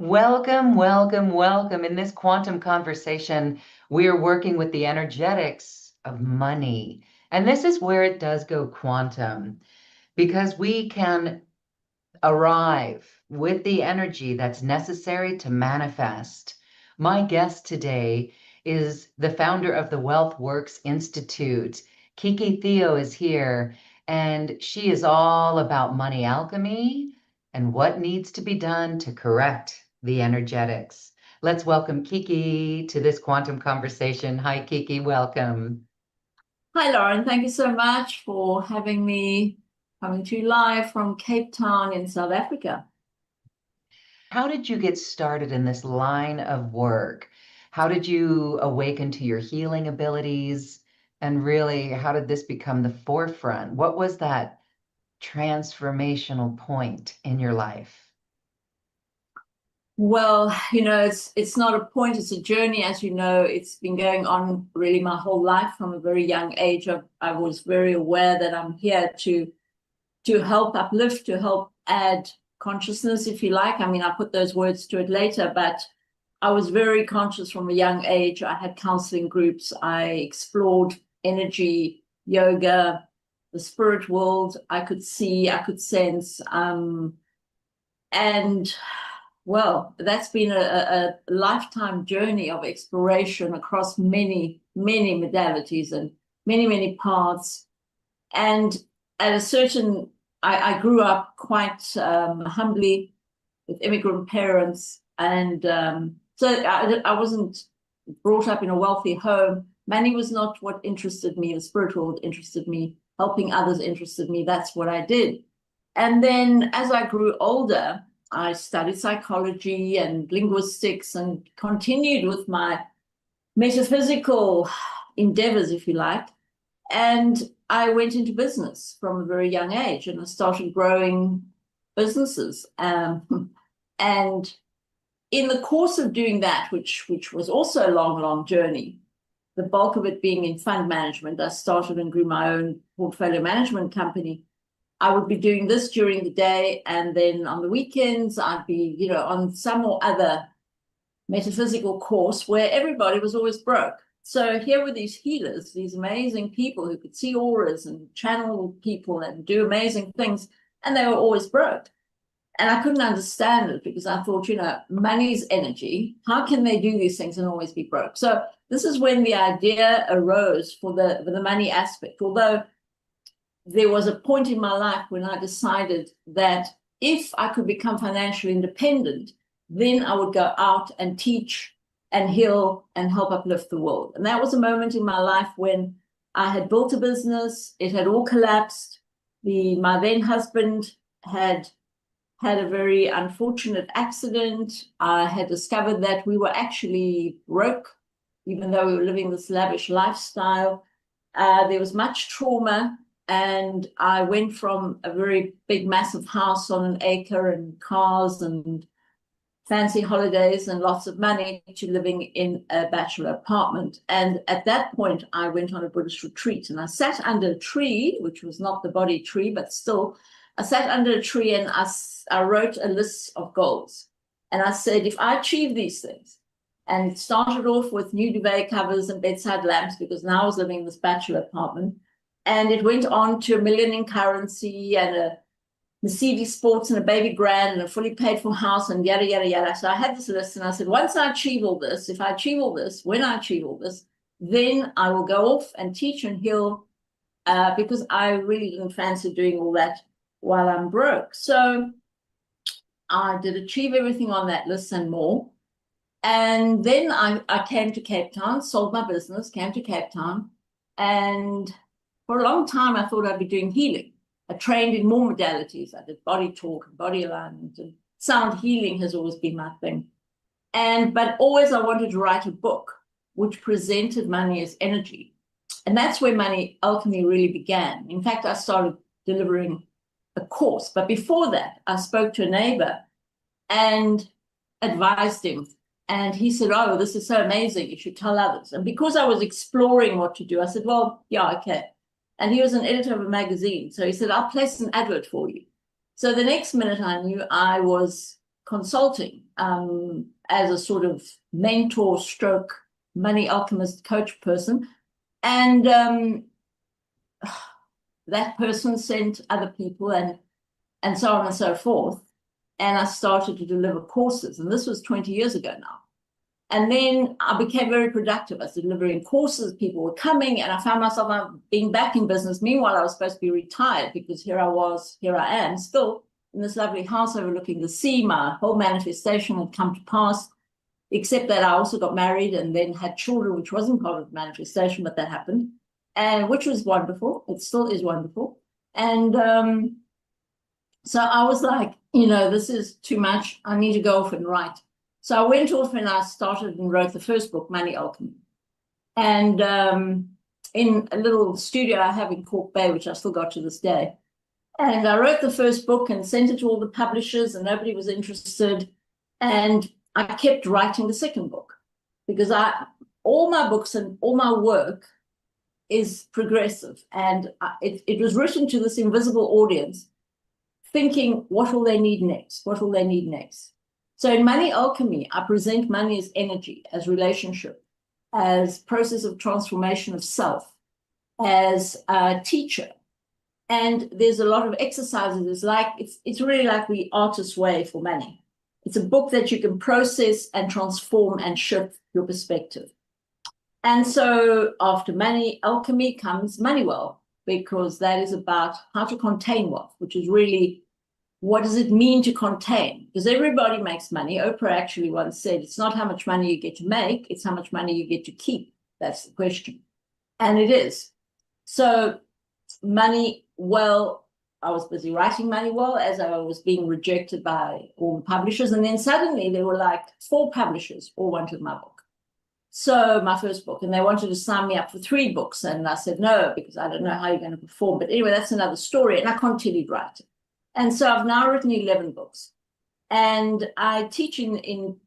Welcome, welcome, welcome. In this quantum conversation, we are working with the energetics of money. And this is where it does go quantum because we can arrive with the energy that's necessary to manifest. My guest today is the founder of the Wealth Works Institute. Kiki Theo is here, and she is all about money alchemy and what needs to be done to correct the energetics. Let's welcome Kiki to this quantum conversation. Hi, Kiki, welcome. Hi, Lauren. Thank you so much for having me coming to you live from Cape Town in South Africa. How did you get started in this line of work? How did you awaken to your healing abilities? And really, how did this become the forefront? What was that transformational point in your life? Well, it's not a point, it's a journey. As you know, it's been going on really my whole life from a very young age. I was very aware that I'm here to help uplift, to help add consciousness, if you like. I mean, I put those words to it later, but I was very conscious from a young age. I had counseling groups. I explored energy, yoga, the spirit world. I could see, I could sense. And well, that's been a lifetime journey of exploration across many, many modalities and many, many paths. And at a certain, I grew up quite humbly with immigrant parents. And so I wasn't brought up in a wealthy home. Money was not what interested me. The spiritual world interested me. Helping others interested me. That's what I did. And then as I grew older, I studied psychology and linguistics and continued with my metaphysical endeavors, if you like. And I went into business from a very young age, and I started growing businesses. And in the course of doing that, which was also a long, long journey, the bulk of it being in fund management, I started and grew my own portfolio management company. I would be doing this during the day, and then on the weekends, I'd be, on some or other metaphysical course where everybody was always broke. So here were these healers, these amazing people who could see auras and channel people and do amazing things, and they were always broke. And I couldn't understand it because I thought, money's energy. How can they do these things and always be broke? So this is when the idea arose for the money aspect. Although there was a point in my life when I decided that if I could become financially independent, then I would go out and teach and heal and help uplift the world. And that was a moment in my life when I had built a business. It had all collapsed. My then husband had a very unfortunate accident. I had discovered that we were actually broke, even though we were living this lavish lifestyle. There was much trauma. And I went from a very big, massive house on an acre and cars and fancy holidays and lots of money to living in a bachelor apartment. And at that point, I went on a Buddhist retreat, and I sat under a tree, which was not the body tree, but still, I sat under a tree and I wrote a list of goals. And I said, if I achieve these things, and it started off with new duvet covers and bedside lamps, because now I was living in this bachelor apartment. And it went on to $1 million in currency and a Mercedes Sports and a baby grand and a fully paid for house and yada, yada, yada. So I had this list, and I said, once I achieve all this, if I achieve all this, when I achieve all this, then I will go off and teach and heal because I really didn't fancy doing all that while I'm broke. So I did achieve everything on that list and more. And then I came to Cape Town, sold my business, came to Cape Town, and for a long time, I thought I'd be doing healing. I trained in more modalities. I did body talk and body alignment, and sound healing has always been my thing. But always I wanted to write a book which presented money as energy. And that's where money alchemy really began. In fact, I started delivering a course. But before that, I spoke to a neighbor and advised him. And he said, oh, this is so amazing. You should tell others. And because I was exploring what to do, I said, well, yeah, okay. And he was an editor of a magazine. So he said, I'll place an advert for you. So the next minute I knew I was consulting as a sort of mentor stroke money alchemist coach person. And that person sent other people and so on and so forth. And I started to deliver courses. And this was 20 years ago now. And then I became very productive. I was delivering courses, people were coming, and I found myself being back in business. Meanwhile, I was supposed to be retired because here I am, still in this lovely house overlooking the sea. My whole manifestation had come to pass, except that I also got married and then had children, which wasn't part of manifestation, but that happened, and which was wonderful. It still is wonderful. And so I was like, this is too much. I need to go off and write. So I went off and I started and wrote the first book, Money Alchemy. And in a little studio I have in Cork Bay, which I still got to this day. And I wrote the first book and sent it to all the publishers, and nobody was interested. And I kept writing the second book because all my books and all my work is progressive. And it was written to this invisible audience, thinking, what will they need next? What will they need next? So in Money Alchemy, I present money as energy, as relationship, as process of transformation of self, as a teacher. And there's a lot of exercises. It's really like the artist's way for money. It's a book that you can process and transform and shift your perspective. And so after Money Alchemy comes Money Well, because that is about how to contain wealth, which is really, what does it mean to contain? Because everybody makes money. Oprah actually once said, it's not how much money you get to make, it's how much money you get to keep. That's the question. And it is. So Money Well, I was busy writing Money Well as I was being rejected by all the publishers. And then suddenly there were like 4 publishers all wanted my book. So my first book, and they wanted to sign me up for 3 books. And I said, no, because I don't know how you're going to perform. But anyway, that's another story. And I continued writing. And so I've now written 11 books, and I teach in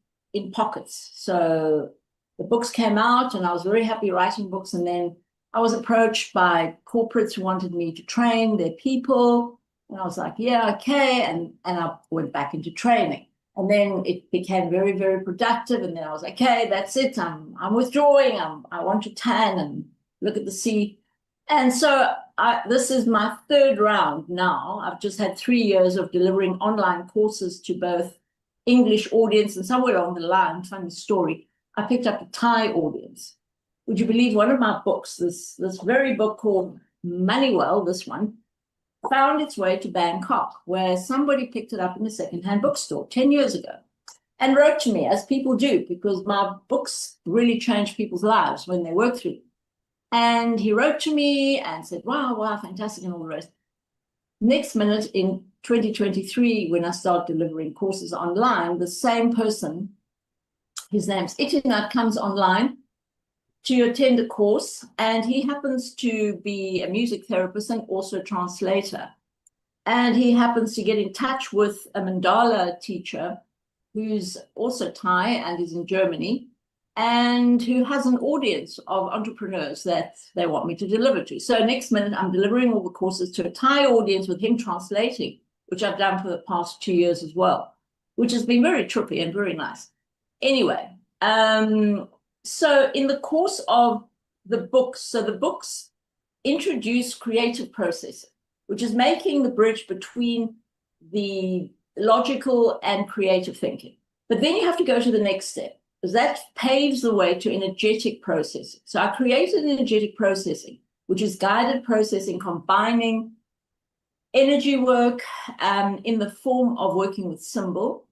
pockets. So the books came out and I was very happy writing books. And then I was approached by corporates who wanted me to train their people. And I was like, yeah, okay. And I went back into training. And then it became very, very productive. And then I was like, okay, that's it. I'm withdrawing. I want to tan and look at the sea. And so this is my 3rd round now. I've just had 3 years of delivering online courses to both English audience, and somewhere along the line, funny story, I picked up a Thai audience. Would you believe one of my books, this very book called Money Well, this one, found its way to Bangkok, where somebody picked it up in a secondhand bookstore 10 years ago and wrote to me, as people do, because my books really change people's lives when they work through them. And he wrote to me and said, wow, fantastic, and all the rest. Next minute in 2023, when I start delivering courses online, the same person, his name's Itinat, comes online to attend a course, and he happens to be a music therapist and also a translator. And he happens to get in touch with a mandala teacher who's also Thai and is in Germany, and who has an audience of entrepreneurs that they want me to deliver to. So next minute, I'm delivering all the courses to a Thai audience with him translating, which I've done for the past 2 years as well, which has been very trippy and very nice. Anyway, so in the course of the books, so the books introduce creative processing, which is making the bridge between the logical and creative thinking. But then you have to go to the next step, because that paves the way to energetic processing. So I created energetic processing, which is guided processing, combining energy work in the form of working with symbol,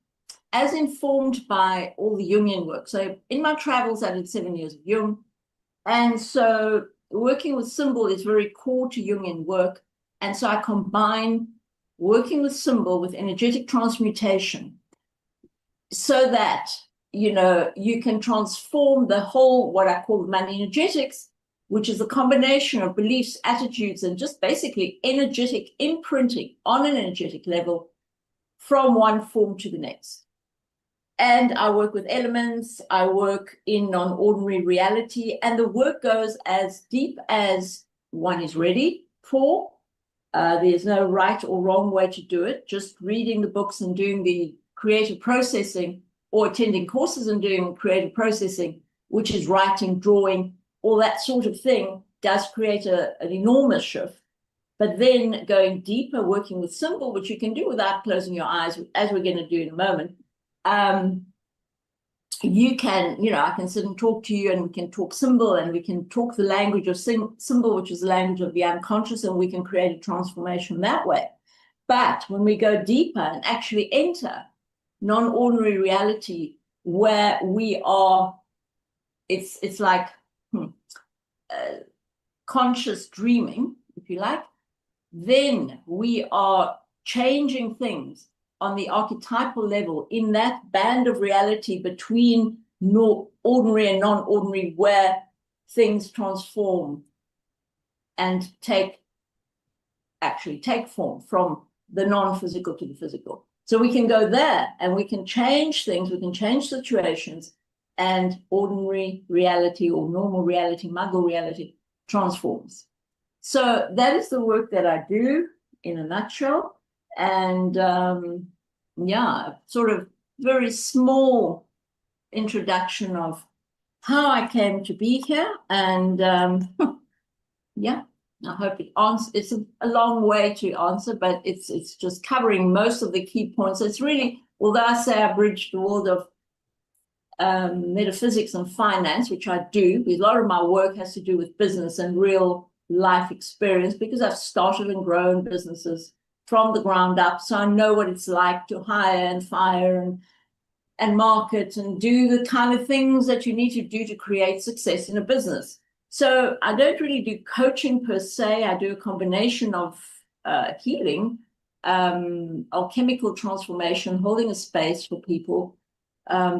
as informed by all the Jungian work. So in my travels, I did 7 years of Jung. And so working with symbol is very core to Jungian work. And so I combine working with symbol with energetic transmutation so that you can transform the whole, what I call money energetics, which is a combination of beliefs, attitudes, and just basically energetic imprinting on an energetic level from one form to the next. And I work with elements, I work in non-ordinary reality, and the work goes as deep as one is ready for. There's no right or wrong way to do it. Just reading the books and doing the creative processing or attending courses and doing creative processing, which is writing, drawing, all that sort of thing, does create an enormous shift. But then going deeper, working with symbol, which you can do without closing your eyes, as we're going to do in a moment, you can, I can sit and talk to you, and we can talk symbol, and we can talk the language of symbol, which is the language of the unconscious, and we can create a transformation that way. But when we go deeper and actually enter non-ordinary reality, where we are, it's like conscious dreaming, if you like, then we are changing things on the archetypal level in that band of reality between ordinary and non-ordinary, where things transform and actually take form from the non-physical to the physical. So we can go there and we can change things, we can change situations, and ordinary reality or normal reality, muggle reality, transforms. So that is the work that I do in a nutshell. And yeah, sort of very small introduction of how I came to be here. And yeah, I hope it answers. It's a long way to answer, but it's just covering most of the key points. It's really, although I say I bridge the world of metaphysics and finance, which I do, because a lot of my work has to do with business and real life experience, because I've started and grown businesses from the ground up. So I know what it's like to hire and fire and market and do the kind of things that you need to do to create success in a business. So I don't really do coaching per se. I do a combination of healing, alchemical transformation, holding a space for people.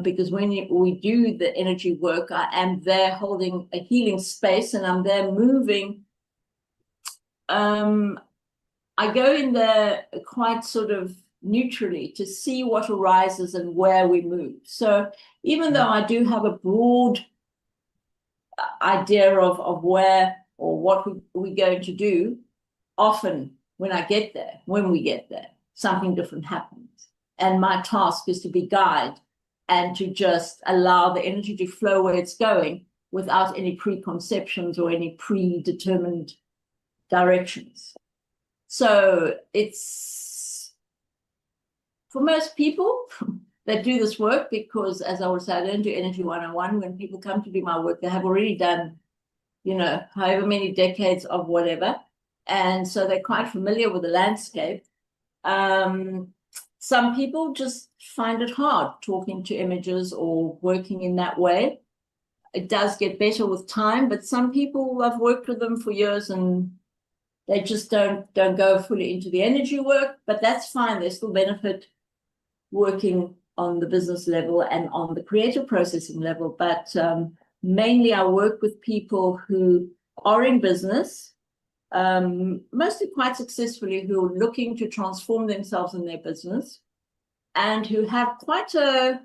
Because when we do the energy work, I am there holding a healing space, and I'm there moving. I go in there quite sort of neutrally to see what arises and where we move. So even though I do have a broad idea of where or what we're going to do, often when we get there, something different happens. And my task is to be guide and to just allow the energy to flow where it's going without any preconceptions or any predetermined directions. So it's for most people that do this work, because as I always say, I don't do energy 101. When people come to do my work, they have already done, however many decades of whatever. And so they're quite familiar with the landscape. Some people just find it hard talking to images or working in that way. It does get better with time, but some people, I've worked with them for years and they just don't go fully into the energy work, but that's fine. They still benefit working on the business level and on the creative processing level. But mainly I work with people who are in business, mostly quite successfully, who are looking to transform themselves in their business, and who have quite they're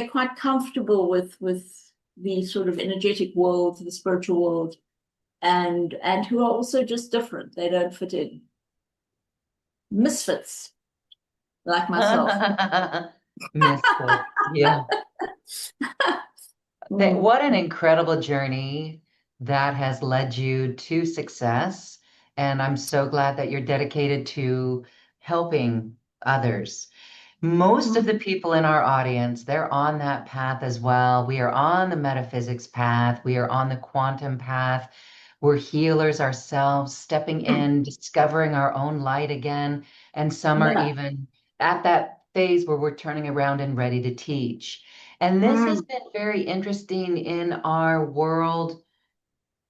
quite comfortable with the sort of energetic world, the spiritual world, and who are also just different. They don't fit in. Misfits, like myself. Misfit, yeah. What an incredible journey that has led you to success. And I'm so glad that you're dedicated to helping others. Most of the people in our audience, they're on that path as well. We are on the metaphysics path. We are on the quantum path. We're healers ourselves, stepping in, discovering our own light again. And some are even at that phase where we're turning around and ready to teach. And this has been very interesting in our world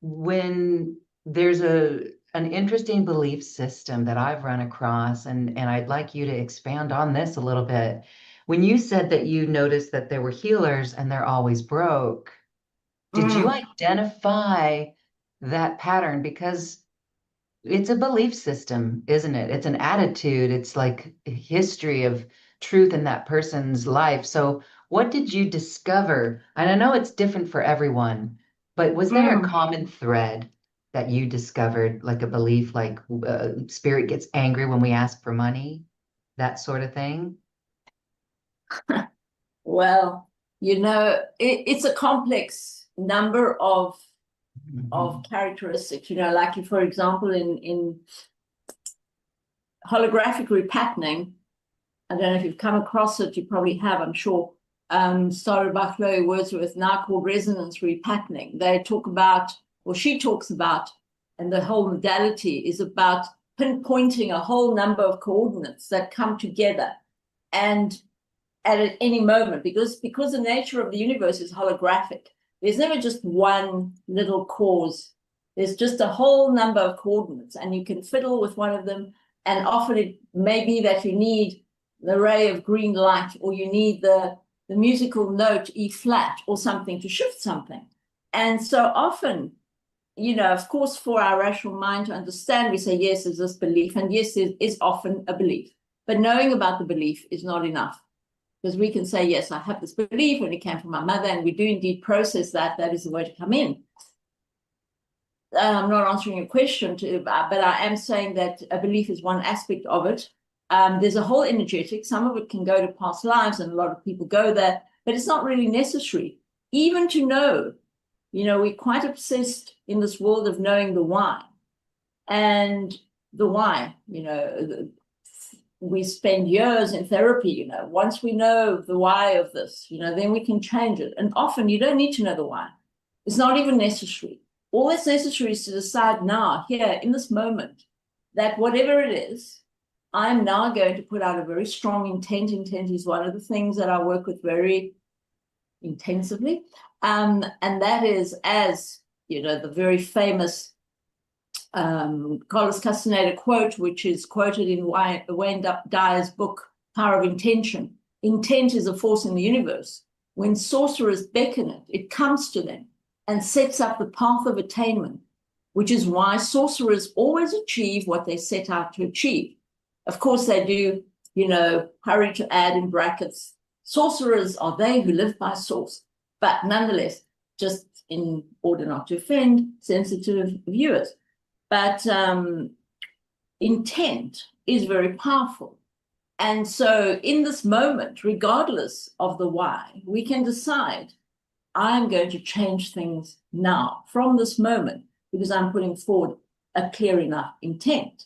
when there's an interesting belief system that I've run across, and I'd like you to expand on this a little bit. When you said that you noticed that there were healers and they're always broke, did you identify that pattern? Because it's a belief system, isn't it? It's an attitude. It's like a history of truth in that person's life. So what did you discover? And I know it's different for everyone, but was there a common thread that you discovered, like a belief, like spirit gets angry when we ask for money, that sort of thing? Well, it's a complex number of characteristics. Like, for example, in holographic repatterning, I don't know if you've come across it, you probably have, I'm sure. Started by Chloe Wordsworth, now called resonance repatterning. They talk about, or she talks about, and the whole modality is about pinpointing a whole number of coordinates that come together and at any moment, because the nature of the universe is holographic. There's never just one little cause. There's just a whole number of coordinates, and you can fiddle with one of them. And often it may be that you need the ray of green light, or you need the musical note E flat or something to shift something. And so often, of course, for our rational mind to understand, we say, yes, there's this belief, and yes, there is often a belief. But knowing about the belief is not enough. Because we can say, yes, I have this belief when it came from my mother, and we do indeed process that. That is the way to come in. I'm not answering your question, but I am saying that a belief is one aspect of it. There's a whole energetic. Some of it can go to past lives, and a lot of people go there, but it's not really necessary. Even to know, we're quite obsessed in this world of knowing the why. And the why, we spend years in therapy, once we know the why of this, then we can change it. And often you don't need to know the why. It's not even necessary. All that's necessary is to decide now, here, in this moment, that whatever it is, I'm now going to put out a very strong intent. Intent is one of the things that I work with very intensively. And that is, as, the very famous Carlos Castaneda quote, which is quoted in Wayne Dyer's book, Power of Intention. Intent is a force in the universe. When sorcerers beckon it, it comes to them and sets up the path of attainment, which is why sorcerers always achieve what they set out to achieve. Of course, they do, hurry to add in brackets, sorcerers are they who live by source. But nonetheless, just in order not to offend sensitive viewers. But intent is very powerful. And so in this moment, regardless of the why, we can decide, I'm going to change things now from this moment, because I'm putting forward a clear enough intent.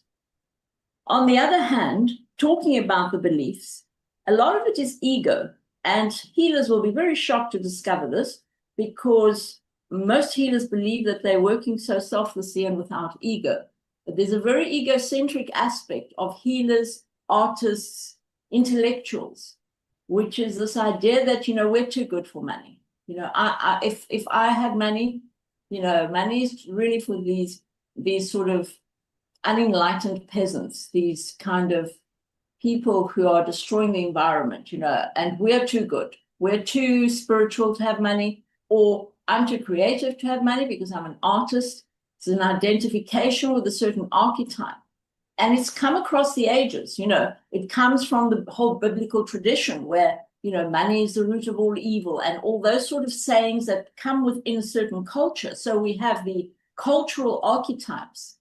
On the other hand, talking about the beliefs, a lot of it is ego. And healers will be very shocked to discover this, because most healers believe that they're working so selflessly and without ego. But there's a very egocentric aspect of healers, artists, intellectuals, which is this idea that, we're too good for money. If I had money, money is really for these sort of unenlightened peasants, these kind of people who are destroying the environment, and we're too good. We're too spiritual to have money, or I'm too creative to have money because I'm an artist. It's an identification with a certain archetype. And it's come across the ages, it comes from the whole biblical tradition where, money is the root of all evil, and all those sort of sayings that come within a certain culture. So we have the cultural archetypes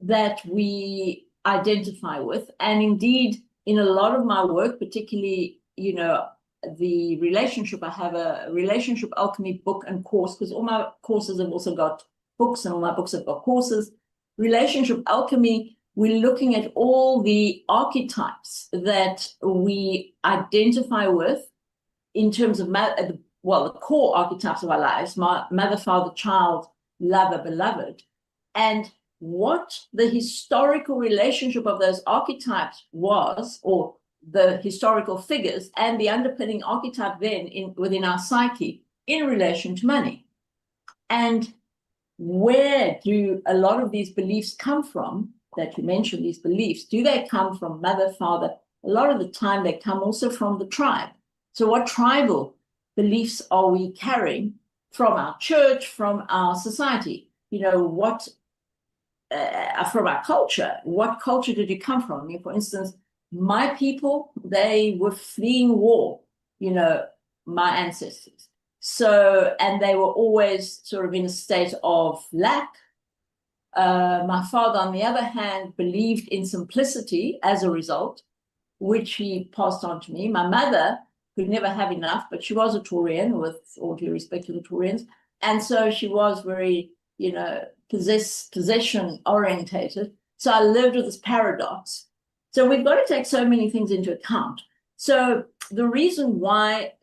that we identify with. And indeed, in a lot of my work, particularly, the relationship, I have a relationship alchemy book and course, because all my courses have also got books, and all my books have got courses. Relationship alchemy, we're looking at all the archetypes that we identify with in terms of, the core archetypes of our lives, mother, father, child, lover, beloved, and what the historical relationship of those archetypes was, or the historical figures, and the underpinning archetype then within our psyche in relation to money. And where do a lot of these beliefs come from that you mentioned, these beliefs? Do they come from mother, father? A lot of the time they come also from the tribe. So what tribal beliefs are we carrying from our church, from our society? What from our culture? What culture did you come from? For instance, my people, they were fleeing war, my ancestors. So, and they were always sort of in a state of lack. My father, on the other hand, believed in simplicity as a result, which he passed on to me. My mother could never have enough, but she was a Taurian, with all due respect to the Taurians. And so she was very, possession orientated. So I lived with this paradox. So we've got to take so many things into account. So the reason why,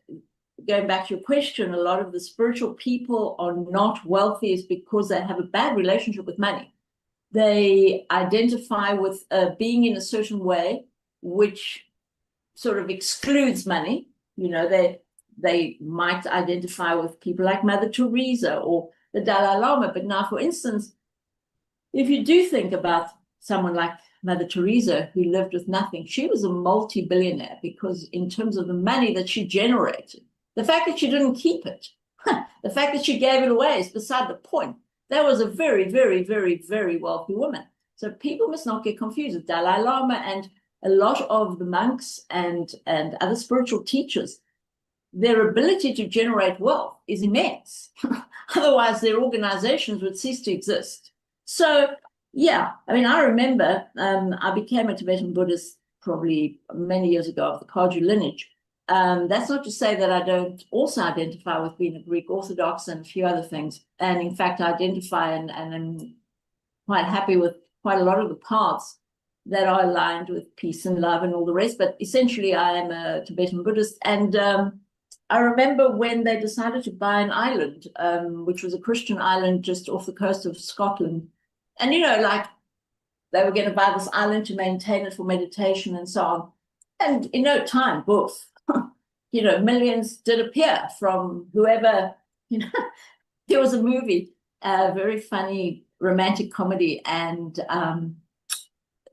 going back to your question, a lot of the spiritual people are not wealthy is because they have a bad relationship with money. They identify with being in a certain way, which sort of excludes money. They might identify with people like Mother Teresa or the Dalai Lama. But now, for instance, if you do think about someone like Mother Teresa, who lived with nothing, she was a multi-billionaire because in terms of the money that she generated, the fact that she didn't keep it, the fact that she gave it away is beside the point. That was a very, very, very, very wealthy woman. So people must not get confused. The Dalai Lama and a lot of the monks and other spiritual teachers, their ability to generate wealth is immense. Otherwise, their organizations would cease to exist. So, yeah, I mean, I remember I became a Tibetan Buddhist probably many years ago of the Kagyu lineage. That's not to say that I don't also identify with being a Greek Orthodox and a few other things. And in fact, I identify and I'm quite happy with quite a lot of the paths that are aligned with peace and love and all the rest. But essentially, I am a Tibetan Buddhist. And I remember when they decided to buy an island, which was a Christian island just off the coast of Scotland. And, like they were going to buy this island to maintain it for meditation and so on. And in no time, both, millions did appear from whoever, there was a movie, a very funny romantic comedy. And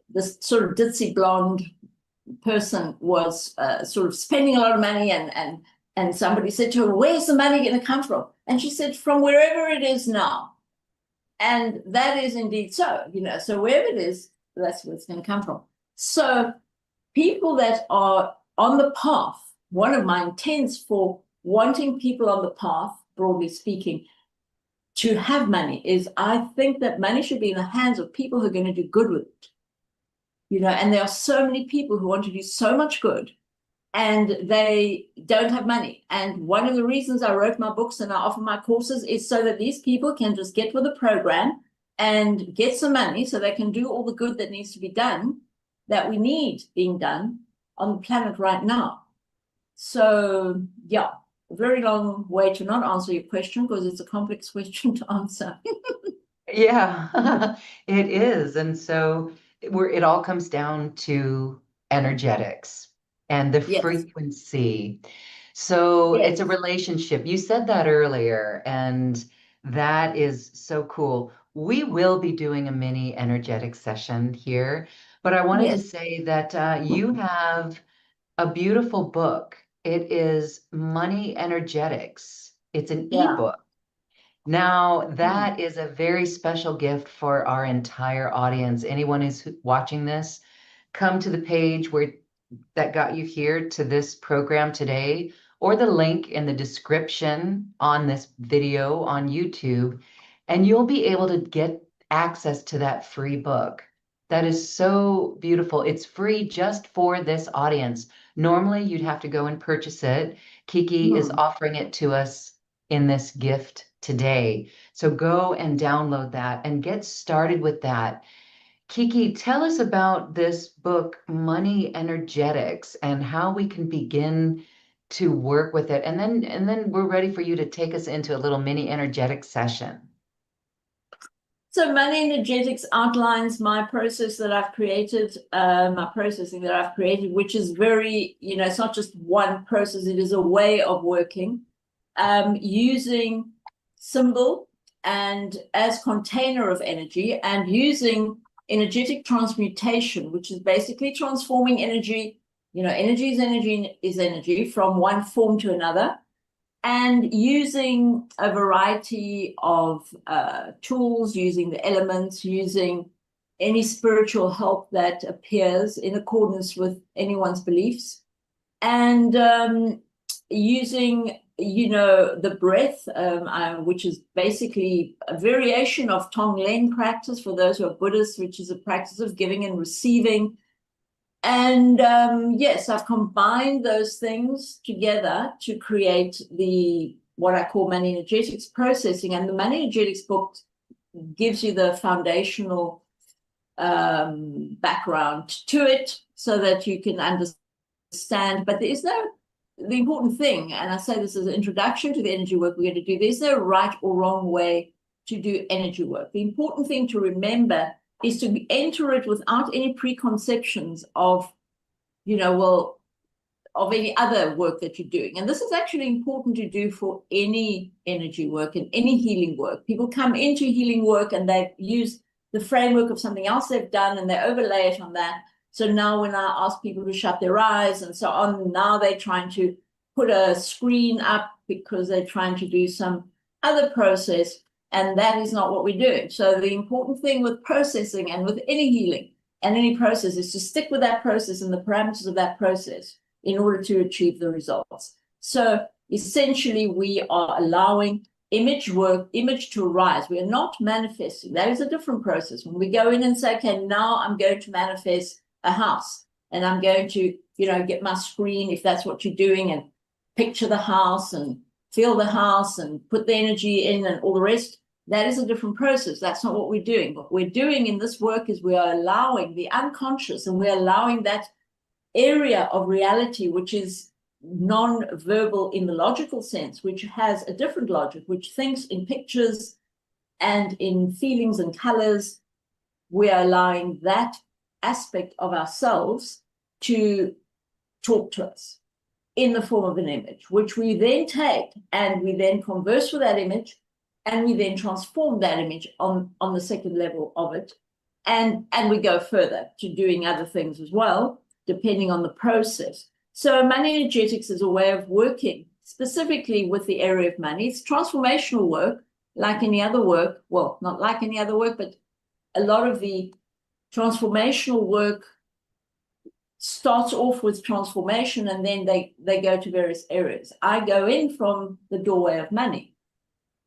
this sort of ditzy blonde person was sort of spending a lot of money and somebody said to her, "Where's the money going to come from?" And she said, "From wherever it is now." And that is indeed so, so wherever it is, that's where it's going to come from. So people that are on the path, one of my intents for wanting people on the path, broadly speaking, to have money is I think that money should be in the hands of people who are going to do good with it. And there are so many people who want to do so much good and they don't have money. And one of the reasons I wrote my books and I offer my courses is so that these people can just get with the program and get some money so they can do all the good that needs to be done, that we need being done on the planet right now. So, yeah, a very long way to not answer your question because it's a complex question to answer. Yeah, it is. And so it all comes down to energetics and the Yes, frequency. So it's a yes, relationship. You said that earlier, and that is so cool. We will be doing a mini energetic session here, but I wanted to yes, say that you have a beautiful book. It is Money Energetics. It's an yeah. ebook. Now, Hmm. that is a very special gift for our entire audience. Anyone who's watching this, come to the page that got you here to this program today, or the link in the description on this video on YouTube, and you'll be able to get access to that free book. That is so beautiful. It's free just for this audience. Normally, you'd have to go and purchase it. Kiki is Hmm. offering it to us in this gift today. So go and download that and get started with that. Kiki, tell us about this book, Money Energetics, and how we can begin to work with it. And then we're ready for you to take us into a little mini energetic session. So Money Energetics outlines my process that I've created, my processing that I've created, which is very, it's not just one process, it is a way of working, using symbol and as container of energy and using energetic transmutation, which is basically transforming energy. Energy is energy from one form to another, and using a variety of tools, using the elements, using any spiritual help that appears in accordance with anyone's beliefs, and using, the breath, which is basically a variation of Tonglen practice for those who are Buddhists, which is a practice of giving and receiving. And yes, I've combined those things together to create what I call money energetics processing. And the money energetics book gives you the foundational background to it so that you can understand. But there is the important thing, and I say this as an introduction to the energy work we're going to do, there's no right or wrong way to do energy work. The important thing to remember is to enter it without any preconceptions of, of any other work that you're doing. And this is actually important to do for any energy work and any healing work. People come into healing work and they use the framework of something else they've done and they overlay it on that. So now when I ask people to shut their eyes and so on, now they're trying to put a screen up because they're trying to do some other process, and that is not what we're doing. So the important thing with processing and with any healing and any process is to stick with that process and the parameters of that process in order to achieve the results. So essentially, we are allowing image to arise. We are not manifesting. That is a different process. When we go in and say, okay, now I'm going to manifest a house, and I'm going to, get my screen, if that's what you're doing, and picture the house and feel the house and put the energy in and all the rest, that is a different process. That's not what we're doing. What we're doing in this work is we are allowing the unconscious, and we're allowing that area of reality, which is non-verbal in the logical sense, which has a different logic, which thinks in pictures and in feelings and colors. We are allowing that aspect of ourselves to talk to us in the form of an image, which we then take and we then converse with that image, and we then transform that image on the second level of it. And we go further to doing other things as well, depending on the process. So money energetics is a way of working specifically with the area of money. It's transformational work, like any other work. Well, not like any other work, but a lot of the transformational work starts off with transformation, and then they go to various areas. I go in from the doorway of money,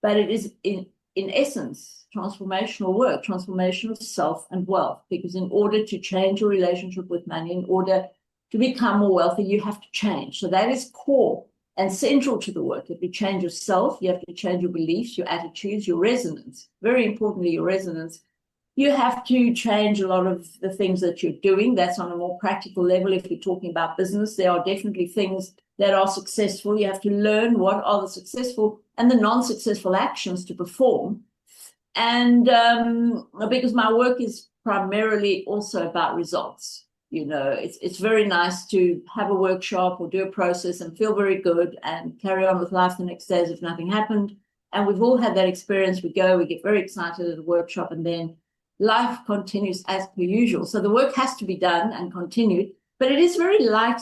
but it is in essence transformational work, transformation of self and wealth, because in order to change your relationship with money, in order to become more wealthy, you have to change. So that is core and central to the work. You have to change yourself, you have to change your beliefs, your attitudes, your resonance. Very importantly, your resonance. You have to change a lot of the things that you're doing. That's on a more practical level. If you're talking about business, there are definitely things that are successful. You have to learn what are the successful and the non-successful actions to perform. And because my work is primarily also about results. It's very nice to have a workshop or do a process and feel very good and carry on with life the next day as if nothing happened. And we've all had that experience. We get very excited at a workshop, and then life continues as per usual. So the work has to be done and continued, but it is very light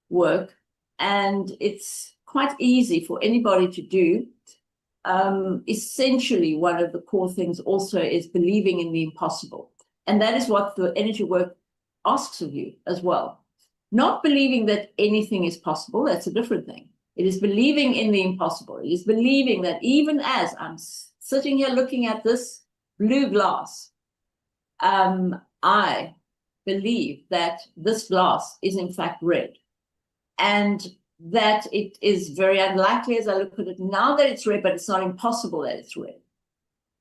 work, and it's quite easy for anybody to do. Essentially, one of the core things also is believing in the impossible. And that is what the energy work asks of you as well. Not believing that anything is possible, that's a different thing. It is believing in the impossible. It is believing that even as I'm sitting here looking at this blue glass, I believe that this glass is in fact red, and that it is very unlikely as I look at it now that it's red, but it's not impossible that it's red.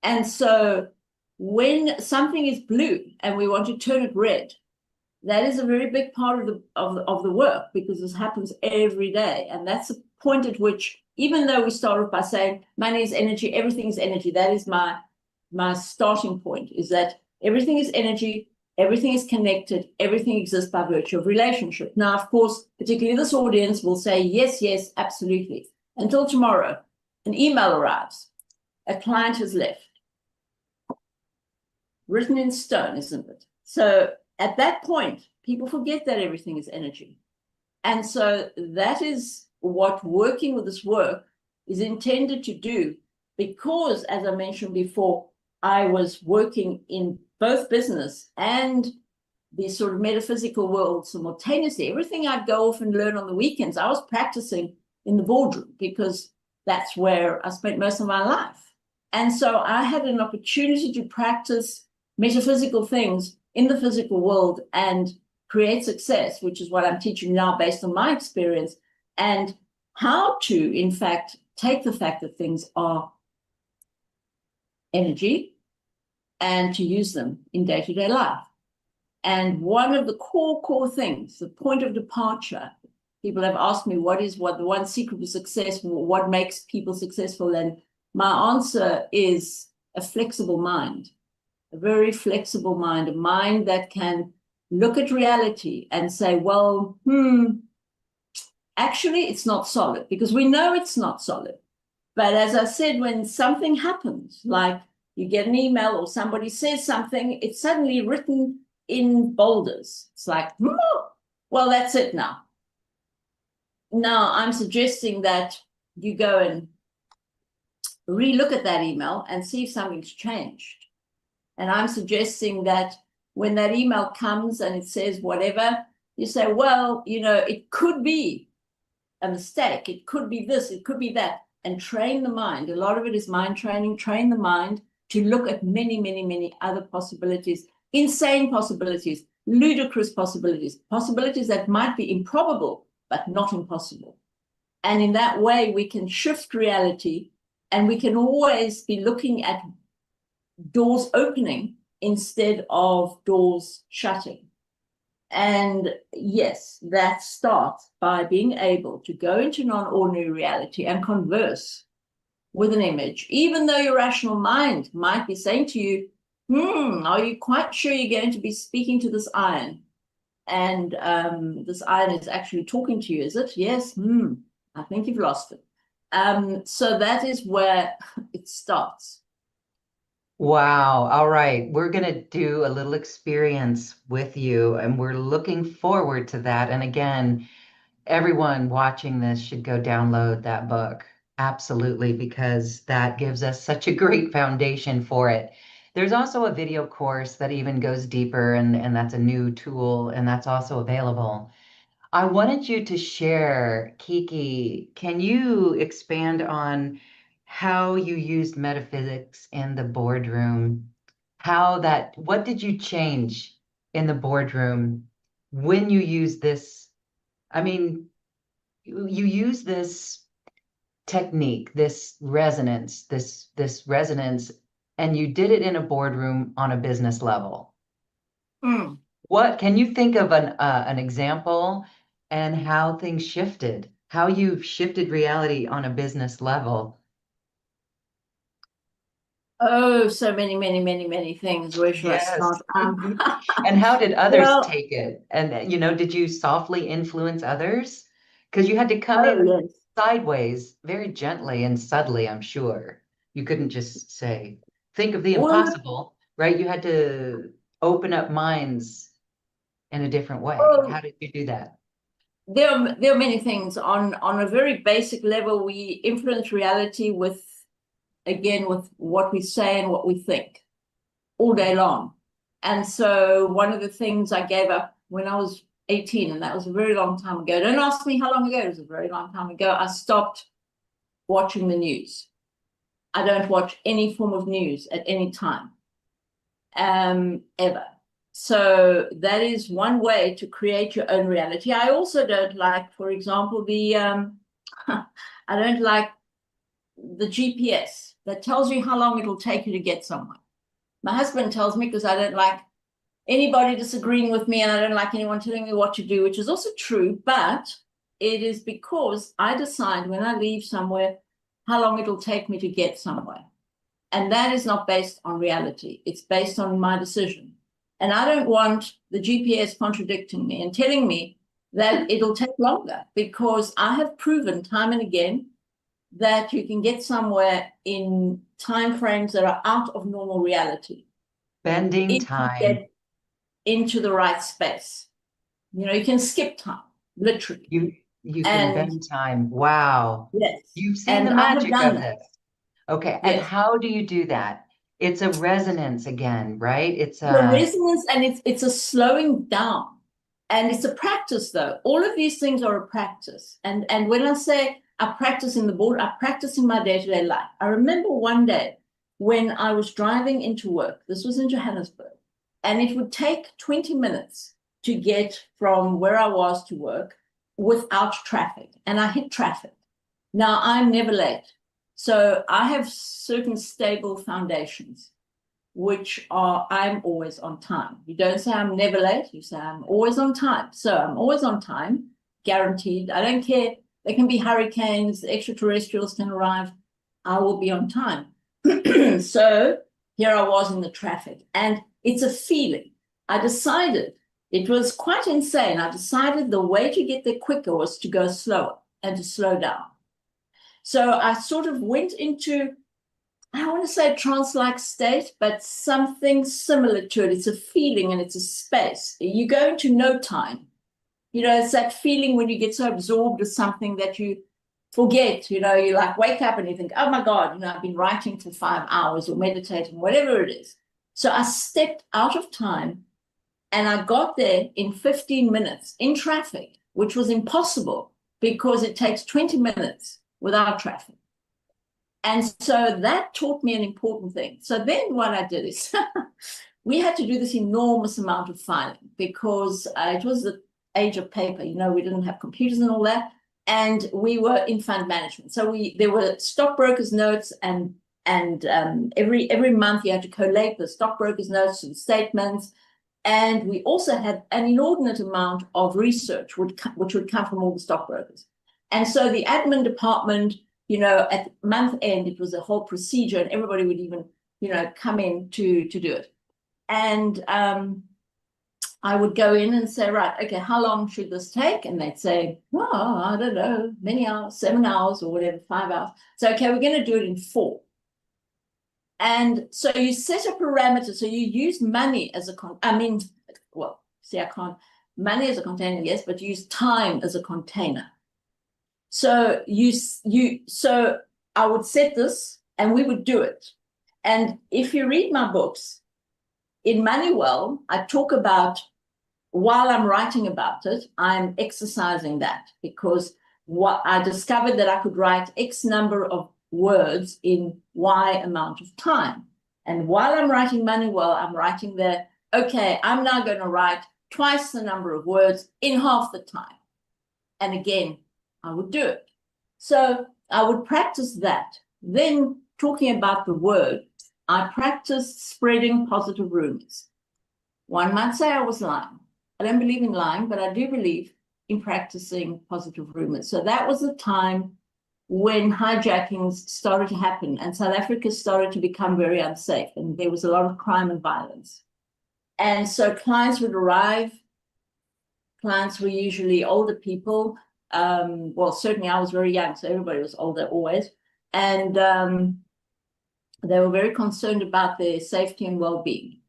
And so when something is blue and we want to turn it red, that is a very big part of the work, because this happens every day. And that's the point at which, even though we started by saying money is energy, everything is energy, that is my starting point, is that everything is energy, everything is connected, everything exists by virtue of relationship. Now, of course, particularly this audience will say, yes, yes, absolutely. Until tomorrow, an email arrives, a client has left. Written in stone, isn't it? So at that point, people forget that everything is energy. And so that is what working with this work is intended to do, because, as I mentioned before, I was working in both business and the sort of metaphysical world simultaneously. Everything I'd go off and learn on the weekends, I was practicing in the boardroom, because that's where I spent most of my life. And so I had an opportunity to practice metaphysical things in the physical world and create success, which is what I'm teaching now based on my experience, and how to, in fact, take the fact that things are energy and to use them in day-to-day life. And one of the core things, the point of departure, people have asked me, what the one secret of success, what makes people successful? And my answer is a flexible mind, a very flexible mind, a mind that can look at reality and say, well, actually, it's not solid, because we know it's not solid. But as I said, when something happens, like you get an email or somebody says something, it's suddenly written in boulders. It's like, well, that's it now. Now I'm suggesting that you go and relook at that email and see if something's changed. And I'm suggesting that when that email comes and it says whatever, you say, well, it could be a mistake. It could be this, it could be that. And train the mind. A lot of it is mind training. Train the mind to look at many other possibilities, insane possibilities, ludicrous possibilities, possibilities that might be improbable, but not impossible. And in that way, we can shift reality, and we can always be looking at doors opening instead of doors shutting. And yes, that starts by being able to go into non-ordinary reality and converse with an image, even though your rational mind might be saying to you, are you quite sure you're going to be speaking to this iron? And this iron is actually talking to you, is it? Yes. I think you've lost it. So that is where it starts. Wow. All right. We're going to do a little experience with you, and we're looking forward to that. And again, everyone watching this should go download that book. Absolutely, because that gives us such a great foundation for it. There's also a video course that even goes deeper, and that's a new tool, and that's also available. I wanted you to share, Kiki, can you expand on how you used metaphysics in the boardroom? What did you change in the boardroom when you used this? I mean, you use this technique, this resonance, and you did it in a boardroom on a business level. What can you think of an example and how things shifted, how you've shifted reality on a business level? Oh, so many things. Where should I Yes. start? And how did others Well, take it? And, did you softly influence others? Because you had to come oh in yes. sideways very gently and subtly, I'm sure. You couldn't just say, think of the Well, impossible, right? You had to open up minds in a different way. How well, did you do that? there are many things. On a very basic level, we influence reality with what we say and what we think all day long. And so one of the things I gave up when I was 18, and that was a very long time ago. Don't ask me how long ago, it was a very long time ago. I stopped watching the news. I don't watch any form of news at any time, ever. So that is one way to create your own reality. I also don't like, for example, I don't like the GPS that tells you how long it'll take you to get somewhere. My husband tells me, because I don't like anybody disagreeing with me, and I don't like anyone telling me what to do, which is also true, but it is because I decide when I leave somewhere how long it'll take me to get somewhere. And that is not based on reality. It's based on my decision. And I don't want the GPS contradicting me and telling me that it'll take longer, because I have proven time and again that you can get somewhere in time frames that are out of normal reality. Bending If you time. get into the right space. You can skip time, literally. You can And bend time. Wow. yes, You've seen the and I have magic done of that. this. Okay. And Yes. how do you do that? It's a resonance again, right? It's The a resonance, and it's a slowing down. And it's a practice, though. All of these things are a practice. And when I say I practice in the board, I practice in my day-to-day life. I remember one day when I was driving into work. This was in Johannesburg. And it would take 20 minutes to get from where I was to work without traffic. And I hit traffic. Now, I'm never late. So I have certain stable foundations, which are I'm always on time. You don't say I'm never late. You say I'm always on time. So I'm always on time, guaranteed. I don't care. There can be hurricanes, extraterrestrials can arrive. I will be on time. So here I was in the traffic, and it's a feeling. I decided, it was quite insane. I decided the way to get there quicker was to go slower and to slow down. So I sort of went into, I don't want to say a trance-like state, but something similar to it. It's a feeling and it's a space. You go into no time. You know, it's that feeling when you get so absorbed with something that you forget, you know, you like wake up and you think, oh my God, you know, I've been writing for 5 hours or meditating, whatever it is. So I stepped out of time and I got there in 15 minutes in traffic, which was impossible because it takes 20 minutes without traffic. And so that taught me an important thing. So then what I did is we had to do this enormous amount of filing because it was the age of paper. You know, we didn't have computers and all that. And we were in fund management. So there were stockbrokers' notes, and every month you had to collate the stockbrokers' notes and statements. And we also had an inordinate amount of research which would come from all the stockbrokers. And so the admin department, you know, at month end, it was a whole procedure, and everybody would even, you know, come in to do it. And I would go in and say, right, okay, how long should this take? And they'd say, well, I don't know, many hours, 7 hours or whatever, 5 hours. So, okay, we're going to do it in 4. And so you set a parameter. So you use money as a, money as a container, yes, but you use time as a container. So so I would set this and we would do it. And if you read my books, in Manuel, I talk about, while I'm writing about it, I'm exercising that because what I discovered that I could write X number of words in Y amount of time. And while I'm writing Manuel, I'm writing there, okay, I'm now going to write twice the number of words in half the time. And again, I would do it. So I would practice that. Then talking about the word, I practiced spreading positive rumors. One might say I was lying. I don't believe in lying, but I do believe in practicing positive rumors. So that was the time when hijackings started to happen and South Africa started to become very unsafe, and there was a lot of crime and violence. And so clients would arrive. Clients were usually older people. Well, certainly I was very young, so everybody was older always. And they were very concerned about their safety and well-being.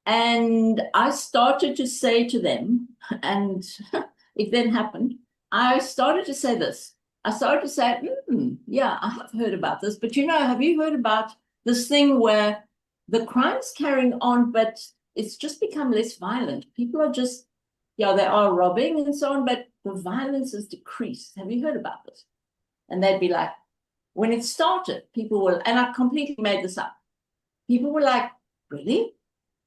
And I started to say to them, and it then happened, I started to say this. I started to say, yeah, I have heard about this, but you know, have you heard about this thing where the crime's carrying on, but it's just become less violent? People are just, yeah, they are robbing and so on, but the violence has decreased. Have you heard about this? And they'd be like, when it started, people were, and I completely made this up. People were like, really?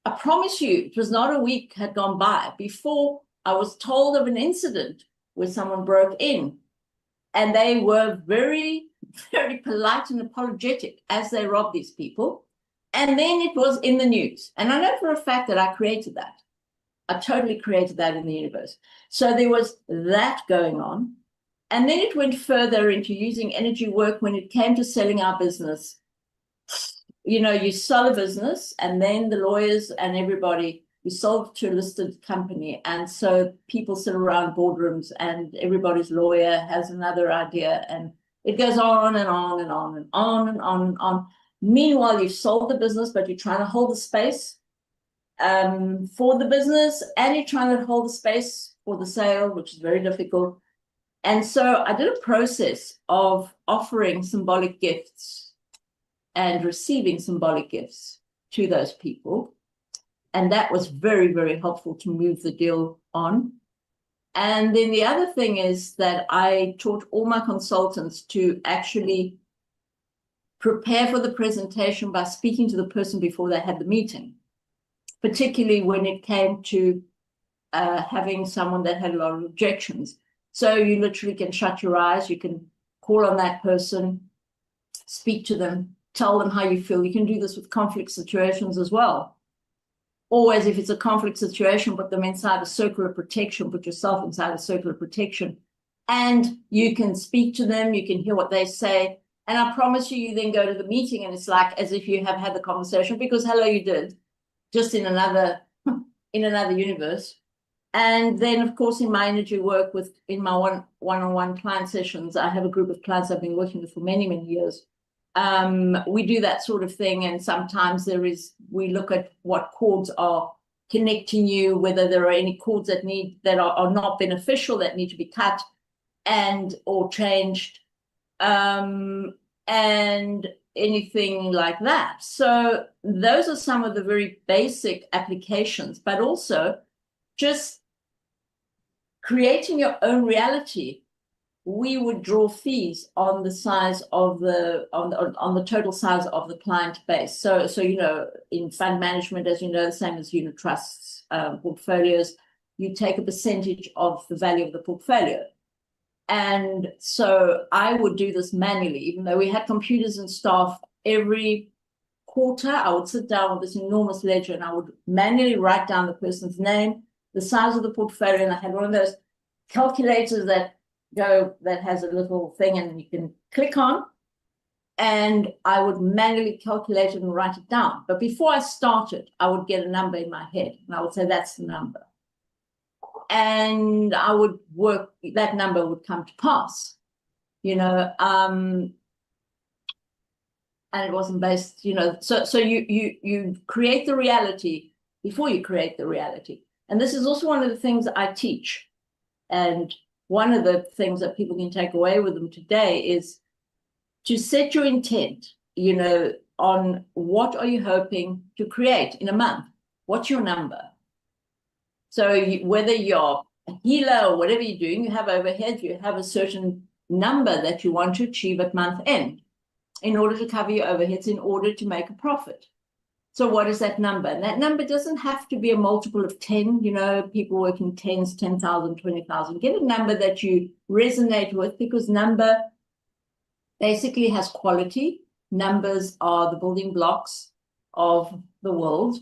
I promise you, it was not a week had gone by before I was told of an incident where someone broke in, and they were very, very polite and apologetic as they robbed these people. And then it was in the news. And I know for a fact that I created that. I totally created that in the universe. So there was that going on. And then it went further into using energy work when it came to selling our business. You know, you sell a business and then the lawyers and everybody, you sold to a listed company. And so people sit around boardrooms and everybody's lawyer has another idea. And it goes on and on and on and on and on and on. Meanwhile, you've sold the business, but you're trying to hold the space for the business, and you're trying to hold the space for the sale, which is very difficult. And so I did a process of offering symbolic gifts and receiving symbolic gifts to those people. And that was very, very helpful to move the deal on. And then the other thing is that I taught all my consultants to actually prepare for the presentation by speaking to the person before they had the meeting, particularly when it came to having someone that had a lot of objections. So you literally can shut your eyes, you can call on that person, speak to them, tell them how you feel. You can do this with conflict situations as well. Always, if it's a conflict situation, put them inside a circle of protection, put yourself inside a circle of protection, and you can speak to them, you can hear what they say. And I promise you, you then go to the meeting and it's like as if you have had the conversation, because hello, you did, just in another universe. And then, of course, in my energy work in my one-on-one client sessions, I have a group of clients I've been working with for many, many years. We do that sort of thing. And sometimes we look at what cords are connecting you, whether there are any cords that are not beneficial, that need to be cut or changed, and anything like that. So those are some of the very basic applications, but also just creating your own reality. We would draw fees on the size of on the total size of the client base. So in fund management, as you know, the same as unit trusts, portfolios, you take a percentage of the value of the portfolio. And so I would do this manually, even though we had computers and staff. Every quarter, I would sit down with this enormous ledger and I would manually write down the person's name, the size of the portfolio, and I had one of those calculators that has a little thing and you can click on, and I would manually calculate it and write it down. But before I started, I would get a number in my head and I would say, that's the number. And I would work, that number would come to pass, and it wasn't based, so you create the reality before you create the reality. And this is also one of the things I teach. And one of the things that people can take away with them today is to set your intent, on what are you hoping to create in a month? What's your number? So whether you're a healer or whatever you're doing, you have overhead, you have a certain number that you want to achieve at month end in order to cover your overheads, in order to make a profit. So what is that number? And that number doesn't have to be a multiple of 10, people working tens, 10,000, 20,000. Get a number that you resonate with, because number basically has quality. Numbers are the building blocks of the world.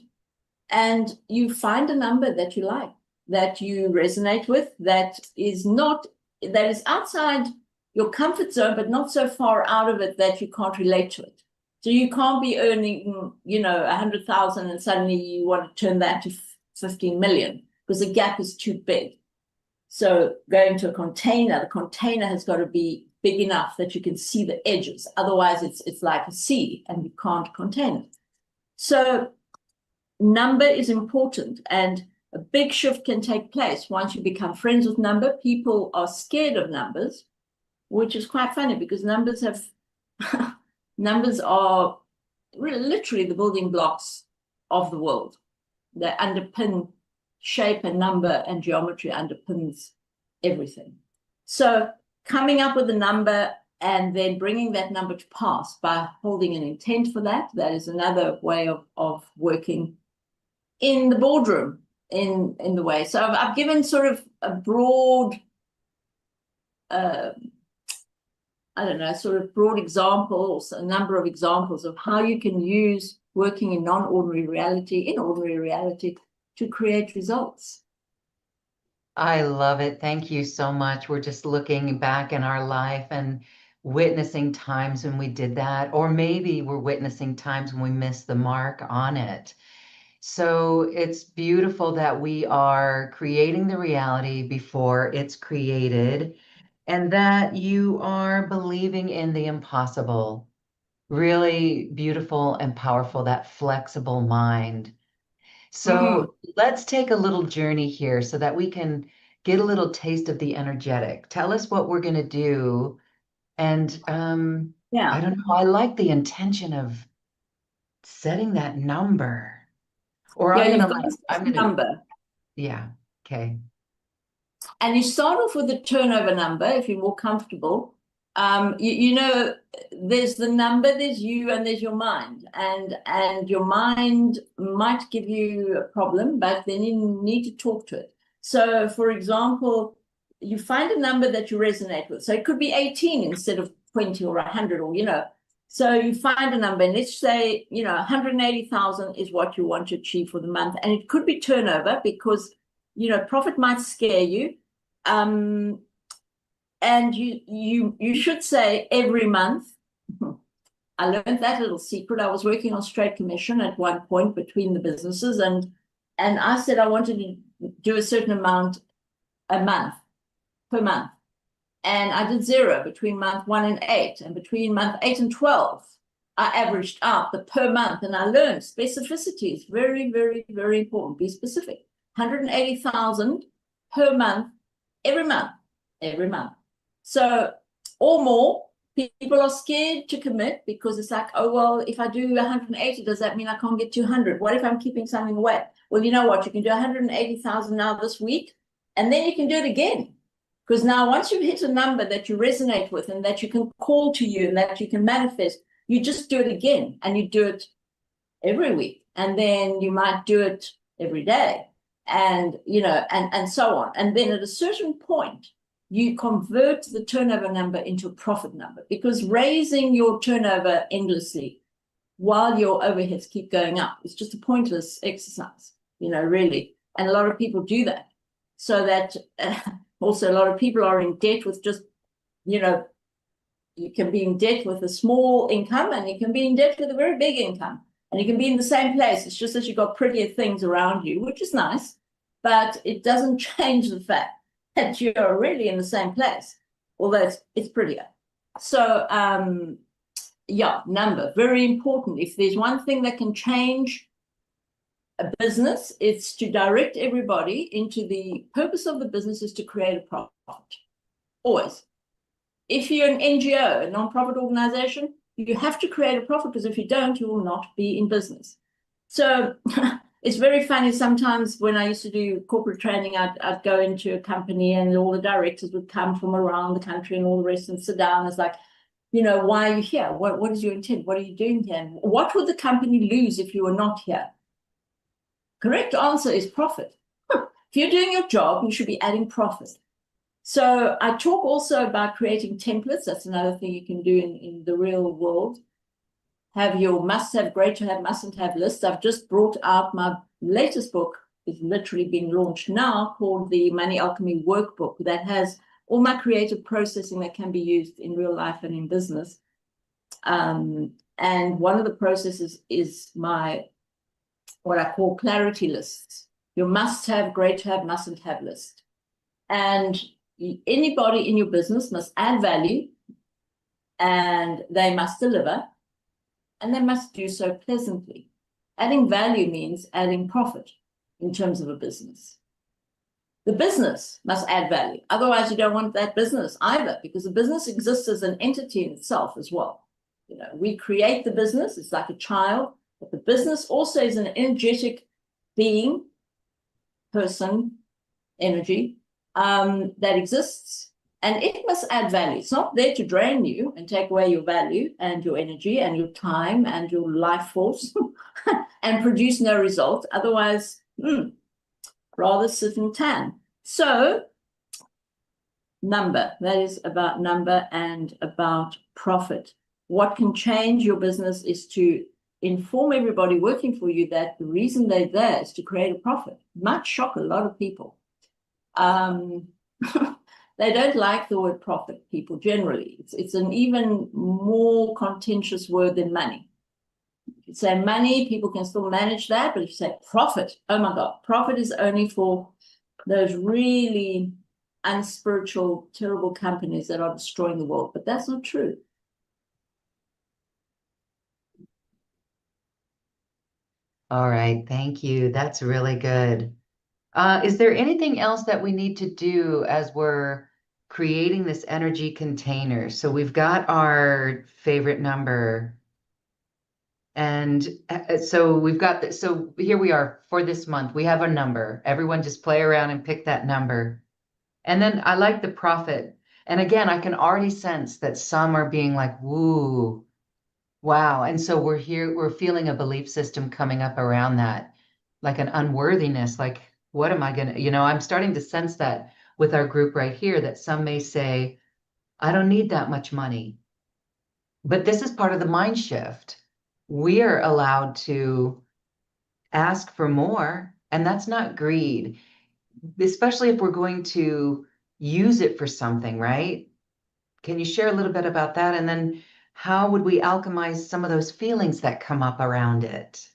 And you find a number that you like, that you resonate with, that is outside your comfort zone, but not so far out of it that you can't relate to it. So you can't be earning, 100,000 and suddenly you want to turn that to 15 million because the gap is too big. So going to a container, the container has got to be big enough that you can see the edges. Otherwise, it's like a sea and you can't contain it. So number is important, and a big shift can take place once you become friends with number. People are scared of numbers, which is quite funny because numbers are literally the building blocks of the world. They underpin shape, and number and geometry underpins everything. So coming up with a number and then bringing that number to pass by holding an intent for that is another way of working in the boardroom in the way. So I've given sort of a broad, broad examples, a number of examples of how you can use working in ordinary reality to create results. I love it. Thank you so much. We're just looking back in our life and witnessing times when we did that, or maybe we're witnessing times when we missed the mark on it. So it's beautiful that we are creating the reality before it's created, and that you are believing in the impossible. Really beautiful and powerful, that flexible mind. So let's take a little journey here so that we can get a little taste of the energetic. Tell us what we're going to do. And I don't know, I like the intention of setting that number. Or Yeah, I'm you've gonna got I'm a gonna number. yeah, okay. And you start off with a turnover number if you're more comfortable. There's the number, there's you, and there's your mind. And your mind might give you a problem, but then you need to talk to it. So, for example, you find a number that you resonate with. So it could be 18 instead of 20 or 100, or, so you find a number, and let's say, 180,000 is what you want to achieve for the month. And it could be turnover because, profit might scare you. And you should say every month. I learned that little secret. I was working on straight commission at one point between the businesses, and I said I wanted to do a certain amount a month per month. And I did 0 between month 1 and 8, and between month 8 and 12, I averaged out the per month, and I learned specificity is very, very, very important. Be specific. 180,000 per month, every month, every month. So, or more. People are scared to commit because it's like, oh, well, if I do 180, does that mean I can't get 200? What if I'm keeping something away? Well, you know what? You can do 180,000 now this week, and then you can do it again. Because now once you've hit a number that you resonate with and that you can call to you and that you can manifest, you just do it again, and you do it every week. And then you might do it every day, and, and so on. And then at a certain point, you convert the turnover number into a profit number, because raising your turnover endlessly while your overheads keep going up is just a pointless exercise, really. And a lot of people do that. So that also a lot of people are in debt with just, you can be in debt with a small income, and you can be in debt with a very big income, and you can be in the same place. It's just that you've got prettier things around you, which is nice, but it doesn't change the fact that you're really in the same place, although it's prettier. So, yeah, number, very important. If there's one thing that can change a business, it's to direct everybody into the purpose of the business is to create a profit. Always. If you're an NGO, a non-profit organization, you have to create a profit, because if you don't, you will not be in business. So it's very funny. Sometimes when I used to do corporate training, I'd go into a company, and all the directors would come from around the country and all the rest, and sit down. It's like, why are you here? What is your intent? What are you doing here? And what would the company lose if you were not here? Correct answer is profit. If you're doing your job, you should be adding profit. So I talk also about creating templates. That's another thing you can do in the real world. Have your must-have, great to have, mustn't have list. I've just brought out my latest book. It's literally being launched now, called the Money Alchemy Workbook, that has all my creative processing that can be used in real life and in business. And one of the processes is what I call clarity lists. Your must-have, great to have, mustn't have list. And anybody in your business must add value, and they must deliver, and they must do so pleasantly. Adding value means adding profit in terms of a business. The business must add value. Otherwise, you don't want that business either, because the business exists as an entity in itself as well. We create the business. It's like a child, but the business also is an energetic being, person, energy, that exists, and it must add value. It's not there to drain you and take away your value and your energy and your time and your life force and produce no result. Otherwise, rather sit and tan. So, number, that is about number and about profit. What can change your business is to inform everybody working for you that the reason they're there is to create a profit. It might shock a lot of people. They don't like the word profit, people generally. It's an even more contentious word than money. If you say money, people can still manage that, but if you say profit, oh my God, profit is only for those really unspiritual, terrible companies that are destroying the world. But that's not true. All right, thank you. That's really good. Is there anything else that we need to do as we're creating this energy container? So we've got our favorite number. And so we've got this. So here we are for this month. We have a number. Everyone just play around and pick that number. And then I like the profit. And again, I can already sense that some are being like, woo, wow. And so we're feeling a belief system coming up around that, like an unworthiness, like, What am I going to, I'm starting to sense that with our group right here, that some may say, I don't need that much money. But this is part of the mind shift. We are allowed to ask for more, and that's not greed, especially if we're going to use it for something, right? Can you share a little bit about that? And then how would we alchemize some of those feelings that come up around it?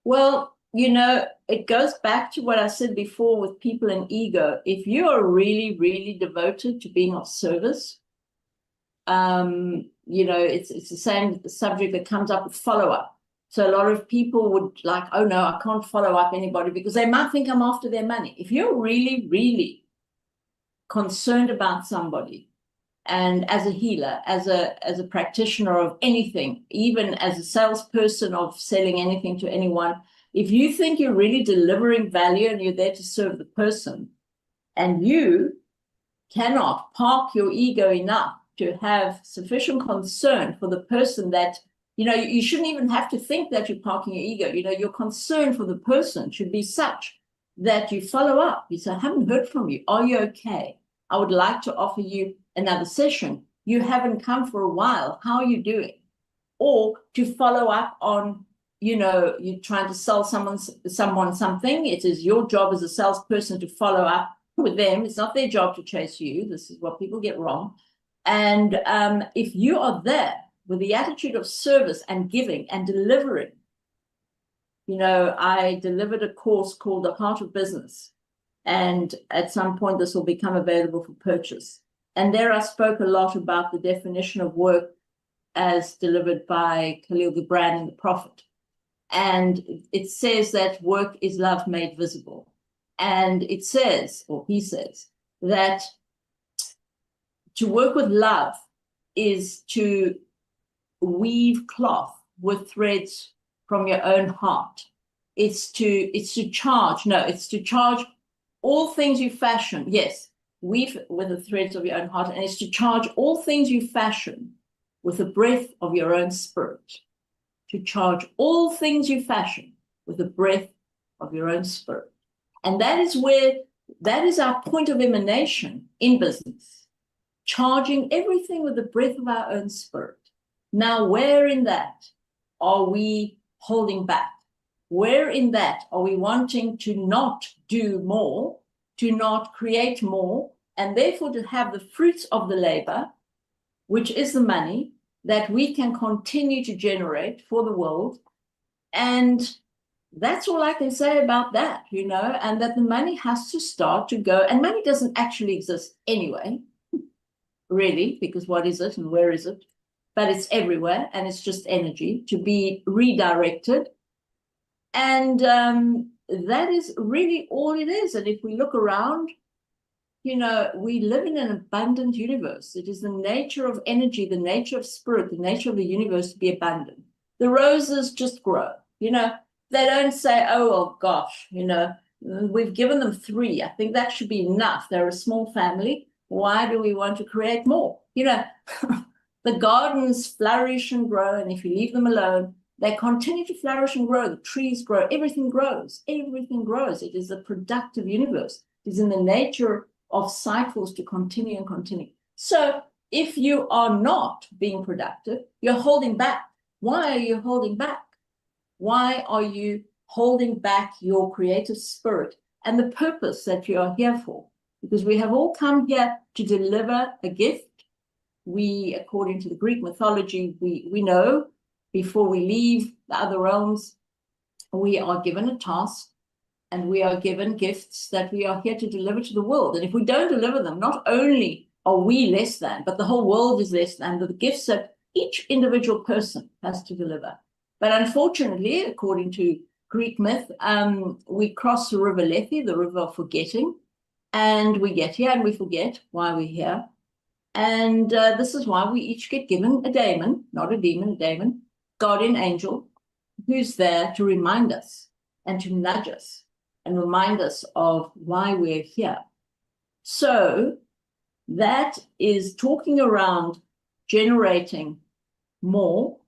Well, it goes back to what I said before with people and ego. If you are really, really devoted to being of service, it's the same subject that comes up with follow-up. So a lot of people would like, oh no, I can't follow up anybody because they might think I'm after their money. If you're really, really concerned about somebody, and as a healer, as a practitioner of anything, even as a salesperson of selling anything to anyone, if you think you're really delivering value and you're there to serve the person, and you cannot park your ego enough to have sufficient concern for the person that, you shouldn't even have to think that you're parking your ego. Your concern for the person should be such that you follow up. You say, I haven't heard from you. Are you okay? I would like to offer you another session. You haven't come for a while. How are you doing? Or to follow up on, you're trying to sell someone something. It is your job as a salesperson to follow up with them. It's not their job to chase you. This is what people get wrong. And if you are there with the attitude of service and giving and delivering, I delivered a course called The Heart of Business. And at some point, this will become available for purchase. And there I spoke a lot about the definition of work as delivered by Khalil Gibran in The Prophet. And it says that work is love made visible. And it says, or he says, that to work with love is to weave cloth with threads from your own heart. It's to charge all things you fashion. Yes, weave with the threads of your own heart, and it's to charge all things you fashion with the breath of your own spirit. To charge all things you fashion with the breath of your own spirit. And that is our point of emanation in business, charging everything with the breath of our own spirit. Now, where in that are we holding back? Where in that are we wanting to not do more, to not create more, and therefore to have the fruits of the labor, which is the money that we can continue to generate for the world? And that's all I can say about that, and that the money has to start to go, and money doesn't actually exist anyway, really, because what is it and where is it? But it's everywhere, and it's just energy to be redirected. And that is really all it is. And if we look around, we live in an abundant universe. It is the nature of energy, the nature of spirit, the nature of the universe to be abundant. The roses just grow, they don't say, oh, well, gosh, we've given them 3. I think that should be enough. They're a small family. Why do we want to create more? The gardens flourish and grow, and if you leave them alone, they continue to flourish and grow. The trees grow, everything grows. Everything grows. It is a productive universe. It is in the nature of cycles to continue and continue. So if you are not being productive, you're holding back. Why are you holding back? Why are you holding back your creative spirit and the purpose that you are here for? Because we have all come here to deliver a gift. We, according to the Greek mythology, we know before we leave the other realms, we are given a task and we are given gifts that we are here to deliver to the world. And if we don't deliver them, not only are we less than, but the whole world is less than the gifts that each individual person has to deliver. But unfortunately, according to Greek myth, we cross the river Lethe, the river of forgetting, and we get here and we forget why we're here. And this is why we each get given a daemon, not a demon, a daemon, guardian angel, who's there to remind us and to nudge us and remind us of why we're here. So that is talking around generating more,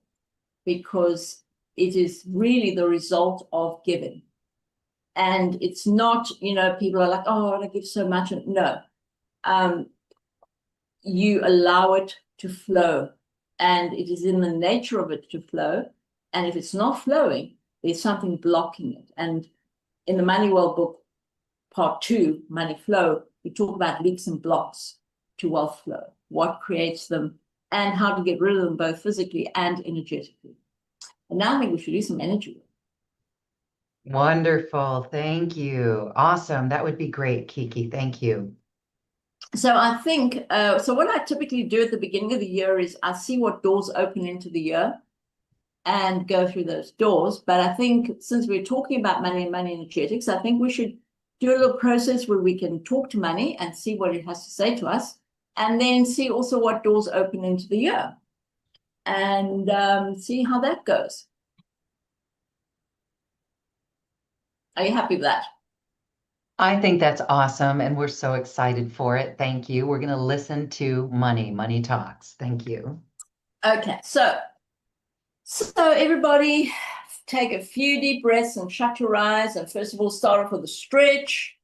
because it is really the result of giving. And it's not, people are like, oh, I want to give so much. No, you allow it to flow, and it is in the nature of it to flow. And if it's not flowing, there's something blocking it. And in the Money Well book, part 2, Money Flow, we talk about leaks and blocks to wealth flow, what creates them, and how to get rid of them both physically and energetically. And now I think we should do some energy work. Wonderful. Thank you. Awesome. That would be great, Kiki. Thank you. So I think, so what I typically do at the beginning of the year is I see what doors open into the year and go through those doors. But I think since we're talking about money and money energetics, I think we should do a little process where we can talk to money and see what it has to say to us, and then see also what doors open into the year and see how that goes. Are you happy with that? I think that's awesome, and we're so excited for it. Thank you. We're going to listen to Money Talks. Thank you. Okay, so everybody take a few deep breaths and shut your eyes. And first of all, start off with a stretch.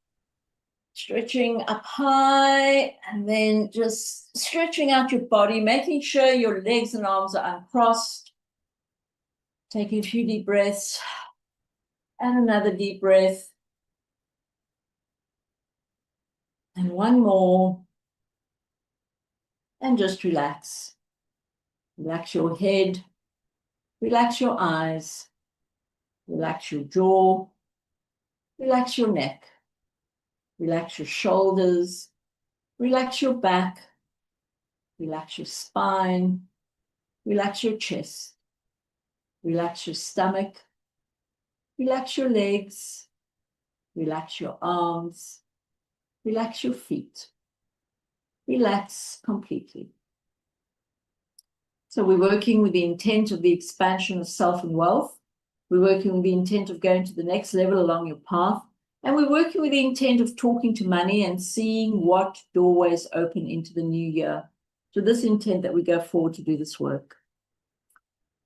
Stretching up high, and then just stretching out your body, making sure your legs and arms are uncrossed. Taking a few deep breaths, and another deep breath. And one more. And just relax. Relax your head. Relax your eyes. Relax your jaw. Relax your neck. Relax your shoulders. Relax your back. Relax your spine. Relax your chest. Relax your stomach. Relax your legs. Relax your arms. Relax your feet. Relax completely. So we're working with the intent of the expansion of self and wealth. We're working with the intent of going to the next level along your path. And we're working with the intent of talking to money and seeing what doorways open into the new year. To this intent that we go forward to do this work.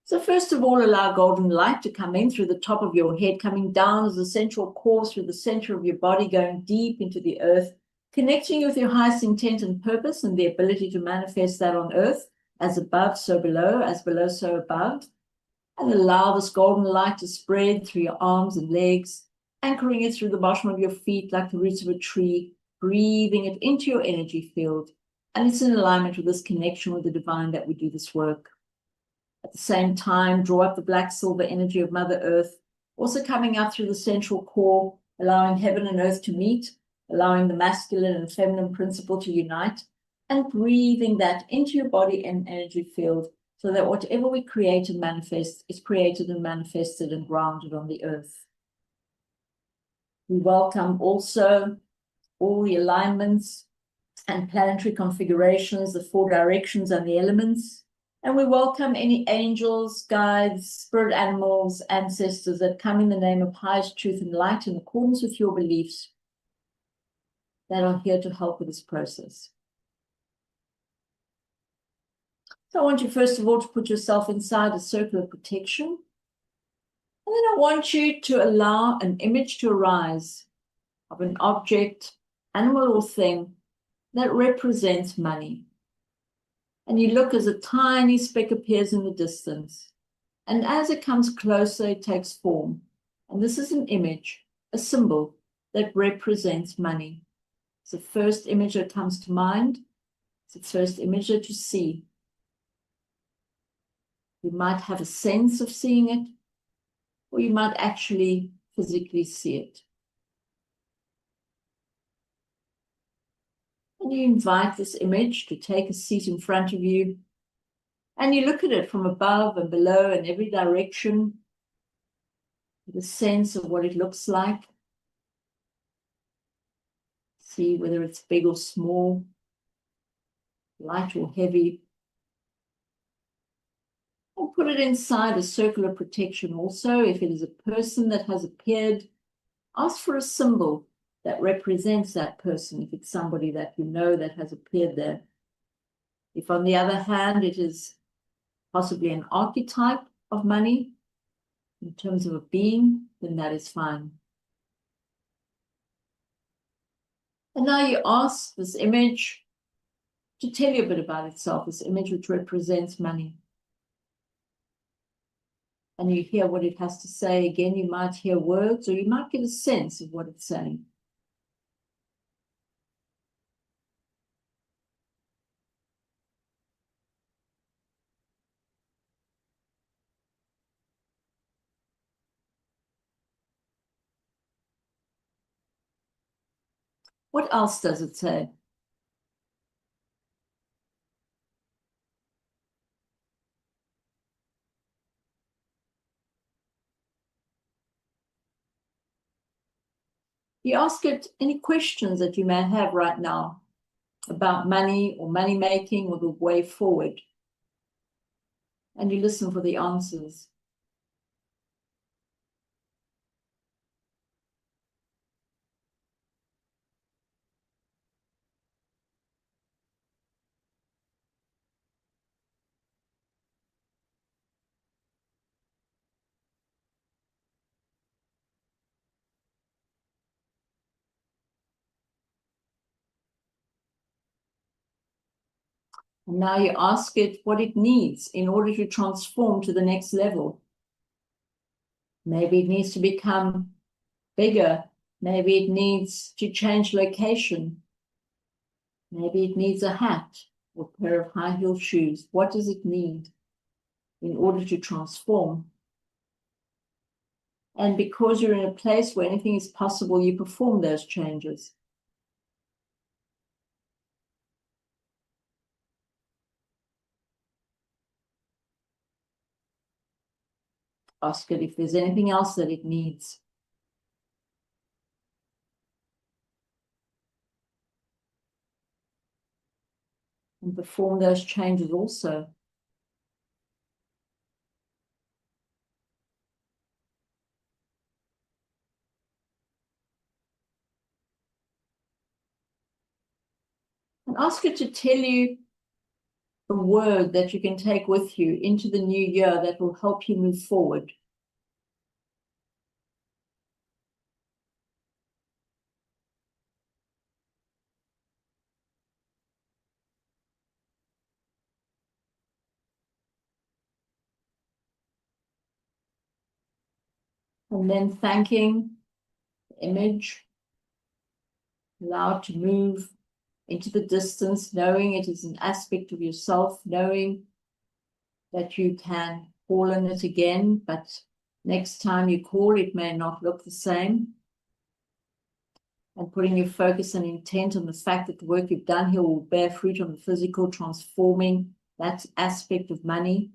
So first of all, allow golden light to come in through the top of your head, coming down as the central core through the center of your body, going deep into the earth, connecting you with your highest intent and purpose and the ability to manifest that on earth, as above, so below, as below, so above. And allow this golden light to spread through your arms and legs, anchoring it through the bottom of your feet like the roots of a tree, breathing it into your energy field. And it's in alignment with this connection with the divine that we do this work. At the same time, draw up the black silver energy of Mother Earth, also coming up through the central core, allowing heaven and earth to meet, allowing the masculine and feminine principle to unite, and breathing that into your body and energy field so that whatever we create and manifest is created and manifested and grounded on the earth. We welcome also all the alignments and planetary configurations, the 4 directions and the elements. And we welcome any angels, guides, spirit animals, ancestors that come in the name of highest truth and light in accordance with your beliefs that are here to help with this process. So I want you first of all to put yourself inside a circle of protection. And then I want you to allow an image to arise of an object, animal or thing that represents money. And you look as a tiny speck appears in the distance. And as it comes closer, it takes form. And this is an image, a symbol that represents money. It's the first image that comes to mind. It's the first image that you see. You might have a sense of seeing it, or you might actually physically see it. And you invite this image to take a seat in front of you, and you look at it from above and below in every direction, with a sense of what it looks like. See whether it's big or small, light or heavy. And put it inside a circle of protection also. If it is a person that has appeared, ask for a symbol that represents that person, if it's somebody that you know that has appeared there. If, on the other hand, it is possibly an archetype of money in terms of a being, then that is fine. And now you ask this image to tell you a bit about itself, this image which represents money. And you hear what it has to say. Again, you might hear words, or you might get a sense of what it's saying. What else does it say? You ask it any questions that you may have right now about money or money making or the way forward. And you listen for the answers. And now you ask it what it needs in order to transform to the next level. Maybe it needs to become bigger. Maybe it needs to change location. Maybe it needs a hat or a pair of high-heeled shoes. What does it need in order to transform? And because you're in a place where anything is possible, you perform those changes. Ask it if there's anything else that it needs. And perform those changes also. And ask it to tell you a word that you can take with you into the new year that will help you move forward. And then thanking the image, allow it to move into the distance, knowing it is an aspect of yourself, knowing that you can call on it again, but next time you call, it may not look the same. And putting your focus and intent on the fact that the work you've done here will bear fruit on the physical, transforming that aspect of money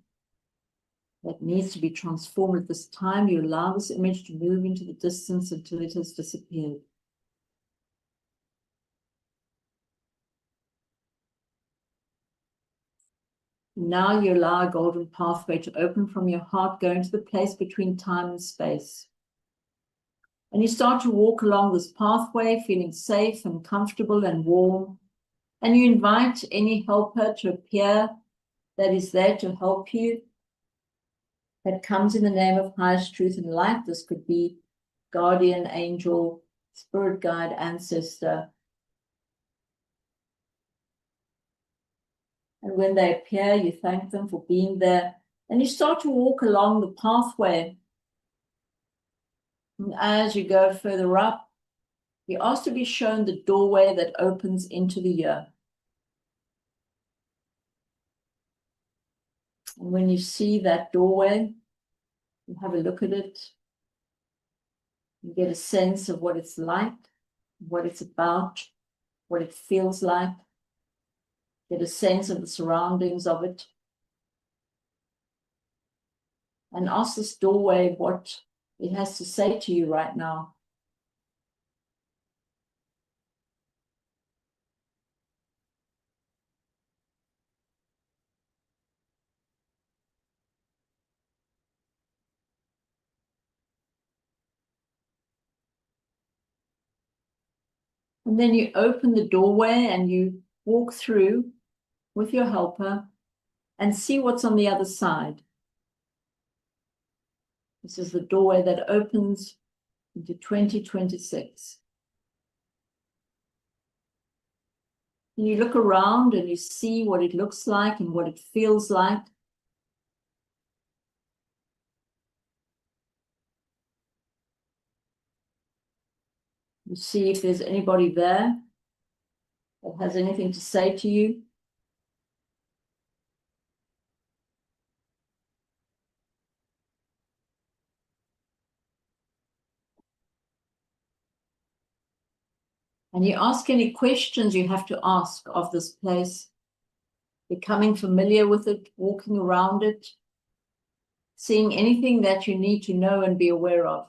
that needs to be transformed at this time. You allow this image to move into the distance until it has disappeared. Now you allow a golden pathway to open from your heart, going to the place between time and space. And you start to walk along this pathway, feeling safe and comfortable and warm. And you invite any helper to appear that is there to help you, that comes in the name of highest truth and light. This could be guardian angel, spirit guide, ancestor. And when they appear, you thank them for being there. And you start to walk along the pathway. And as you go further up, you ask to be shown the doorway that opens into the year. And when you see that doorway, you have a look at it. You get a sense of what it's like, what it's about, what it feels like. Get a sense of the surroundings of it. And ask this doorway what it has to say to you right now. And then you open the doorway and you walk through with your helper and see what's on the other side. This is the doorway that opens into 2026. And you look around and you see what it looks like and what it feels like. You see if there's anybody there that has anything to say to you. And you ask any questions you have to ask of this place, becoming familiar with it, walking around it, seeing anything that you need to know and be aware of.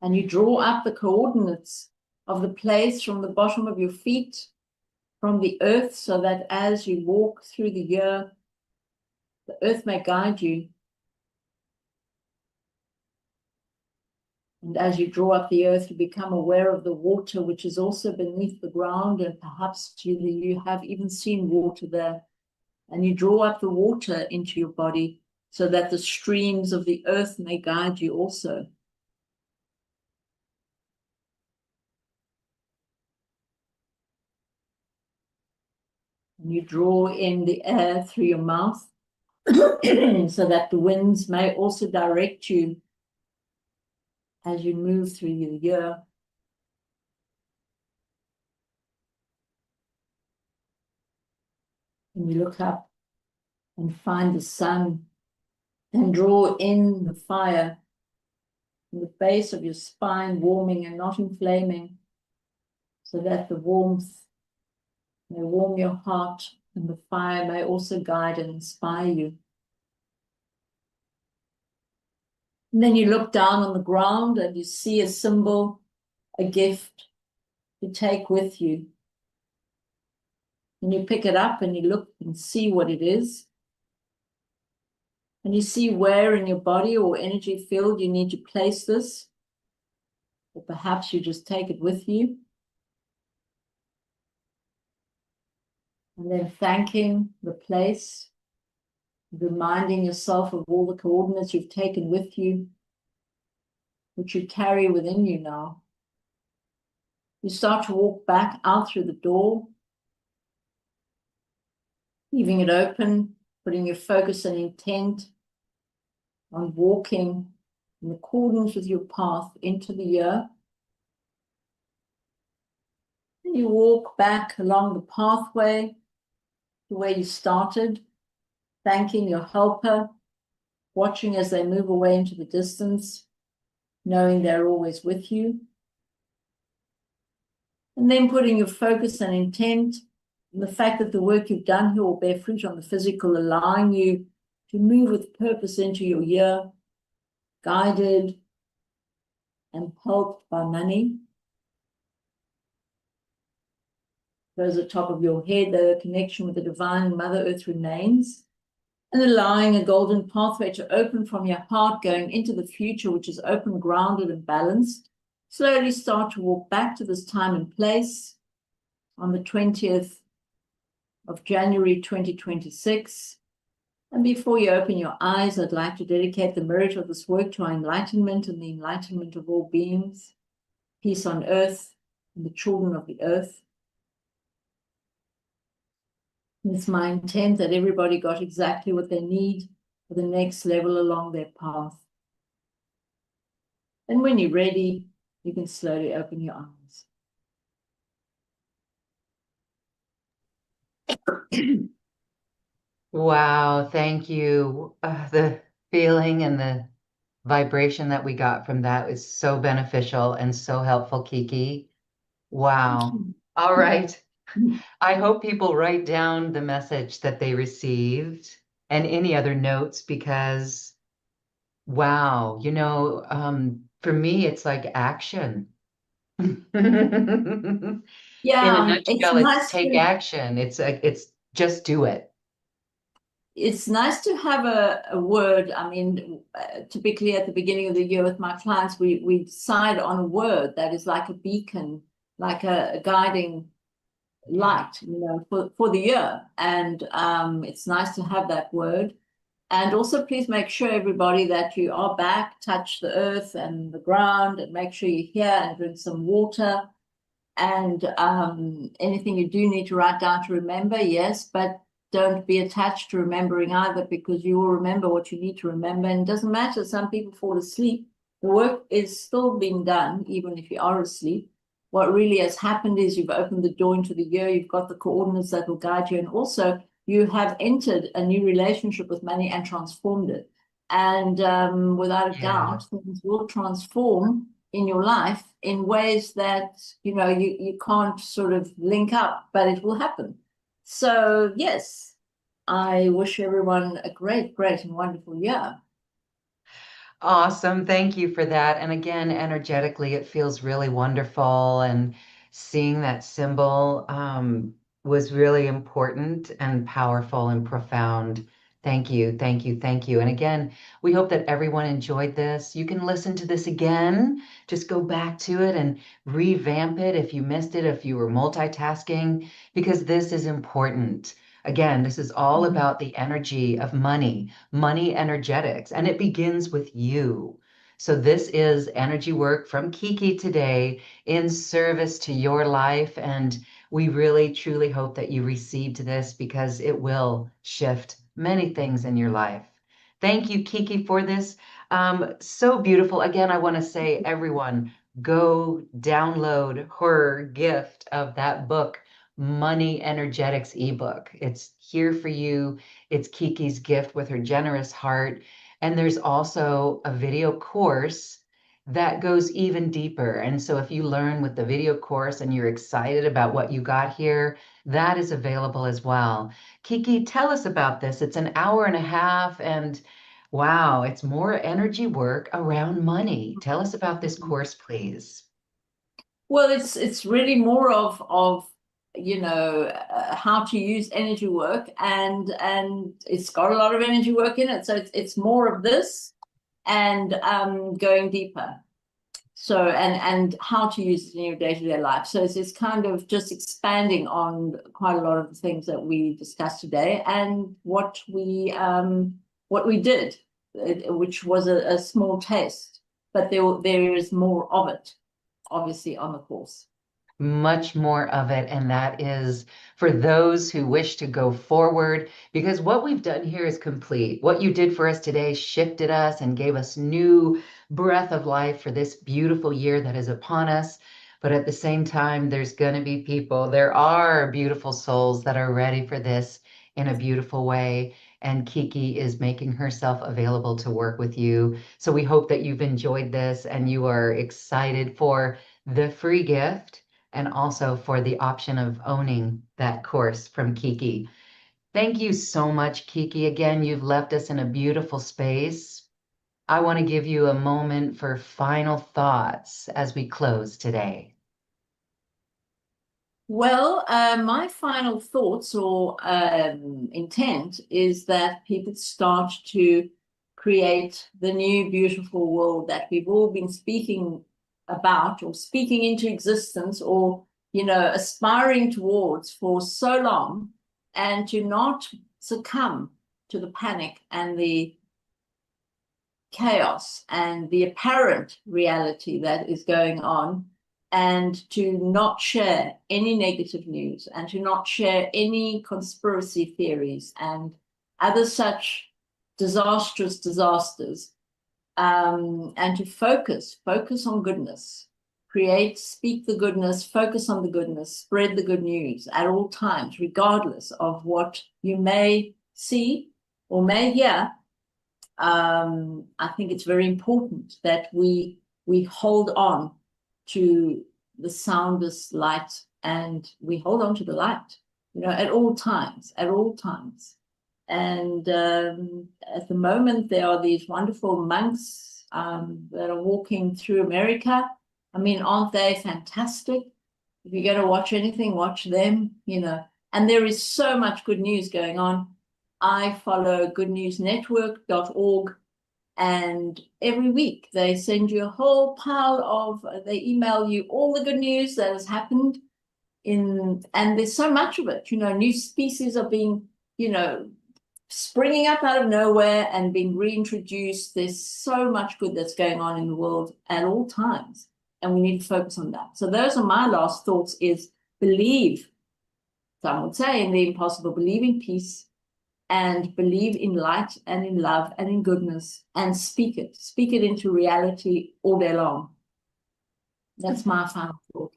And you draw up the coordinates of the place from the bottom of your feet, from the earth, so that as you walk through the year, the earth may guide you. And as you draw up the earth, you become aware of the water, which is also beneath the ground, and perhaps you have even seen water there. And you draw up the water into your body so that the streams of the earth may guide you also. And you draw in the air through your mouth so that the winds may also direct you as you move through the year. And you look up and find the sun and draw in the fire from the base of your spine, warming and not inflaming, so that the warmth may warm your heart and the fire may also guide and inspire you. And then you look down on the ground and you see a symbol, a gift to take with you. And you pick it up and you look and see what it is. And you see where in your body or energy field you need to place this. Or perhaps you just take it with you. And then thanking the place, reminding yourself of all the coordinates you've taken with you, which you carry within you now. You start to walk back out through the door, leaving it open, putting your focus and intent on walking in accordance with your path into the year. And you walk back along the pathway to where you started, thanking your helper, watching as they move away into the distance, knowing they're always with you. And then putting your focus and intent on the fact that the work you've done here will bear fruit on the physical, allowing you to move with purpose into your year, guided and helped by money. Those at the top of your head, the connection with the divine Mother Earth remains, and allowing a golden pathway to open from your heart, going into the future, which is open, grounded, and balanced. Slowly start to walk back to this time and place on the 20th of January 2026. And before you open your eyes, I'd like to dedicate the merit of this work to our enlightenment and the enlightenment of all beings, peace on earth, and the children of the earth. It's my intent that everybody got exactly what they need for the next level along their path. And when you're ready, you can slowly open your eyes. Wow, thank you. The feeling and the vibration that we got from that is so beneficial and so helpful, Kiki. Wow. All right. I hope people write down the message that they received and any other notes because, wow, for me, it's like action. In a Yeah, it's nutshell, it's nice take to action. It's just do it. have a word. I mean, typically at the beginning of the year with my clients, we decide on a word that is like a beacon, like a guiding light, for the year. And it's nice to have that word. And also, please make sure, everybody, that you are back, touch the earth and the ground, and make sure you're here and drink some water. And anything you do need to write down to remember, yes, but don't be attached to remembering either, because you will remember what you need to remember. And it doesn't matter, some people fall asleep. The work is still being done, even if you are asleep. What really has happened is you've opened the door into the year, you've got the coordinates that will guide you, and also you have entered a new relationship with money and transformed it. And without a Yeah. doubt, things will transform in your life in ways that you can't sort of link up, but it will happen. So yes, I wish everyone a great, great and wonderful year. Awesome. Thank you for that. And again, energetically, it feels really wonderful. And seeing that symbol was really important and powerful and profound. Thank you. Thank you. Thank you. And again, we hope that everyone enjoyed this. You can listen to this again. Just go back to it and revamp it if you missed it, if you were multitasking, because this is important. Again, this is all Mhm. about the energy of money, money energetics, and it begins with you. So, this is energy work from Kiki today in service to your life. And we really truly hope that you received this because it will shift many things in your life. Thank you, Kiki, for this. So beautiful. Again, I want to say, everyone, go download her gift of that book, Money Energetics ebook. It's here for you. It's Kiki's gift with her generous heart. And there's also a video course that goes even deeper. And so if you learn with the video course and you're excited about what you got here, that is available as well. Kiki, tell us about this. It's an hour and a half, and wow, it's more energy work around money. Tell us about this course, please. Well, it's really more of how to use energy work, and it's got a lot of energy work in it. So it's more of this and going deeper. So and how to use it in your day-to-day life. So it's kind of just expanding on quite a lot of the things that we discussed today and what we did, which was a small taste, but there is more of it, obviously, on the course. Much more of it. And that is for those who wish to go forward, because what we've done here is complete. What you did for us today shifted us and gave us new breath of life for this beautiful year that is upon us. But at the same time, there's going to be people, there are beautiful souls that are ready for this in a beautiful way. And Kiki is making herself available to work with you. So we hope that you've enjoyed this and you are excited for the free gift and also for the option of owning that course from Kiki. Thank you so much, Kiki. Again, you've left us in a beautiful space. I want to give you a moment for final thoughts as we close today. Well, my final thoughts or intent is that people start to create the new beautiful world that we've all been speaking about or speaking into existence or, aspiring towards for so long, and to not succumb to the panic and the chaos and the apparent reality that is going on, and to not share any negative news and to not share any conspiracy theories and other such disastrous disasters, and to focus on goodness, speak the goodness, focus on the goodness, spread the good news at all times, regardless of what you may see or may hear. I think it's very important that we hold on to the soundest light, and we hold on to the light, at all times, at all times. And at the moment, there are these wonderful monks that are walking through America. I mean, aren't they fantastic? If you're going to watch anything, watch them. And there is so much good news going on. I follow goodnewsnetwork.org, and every week they send you a whole pile they email you all the good news that has happened and there's so much of it. New species are being, you know, springing up out of nowhere and being reintroduced. There's so much good that's going on in the world at all times, and we need to focus on that. So those are my last thoughts: is believe, some would say, in the impossible, believe in peace, and believe in light and in love and in goodness, and speak it into reality all day long. That's my final thought.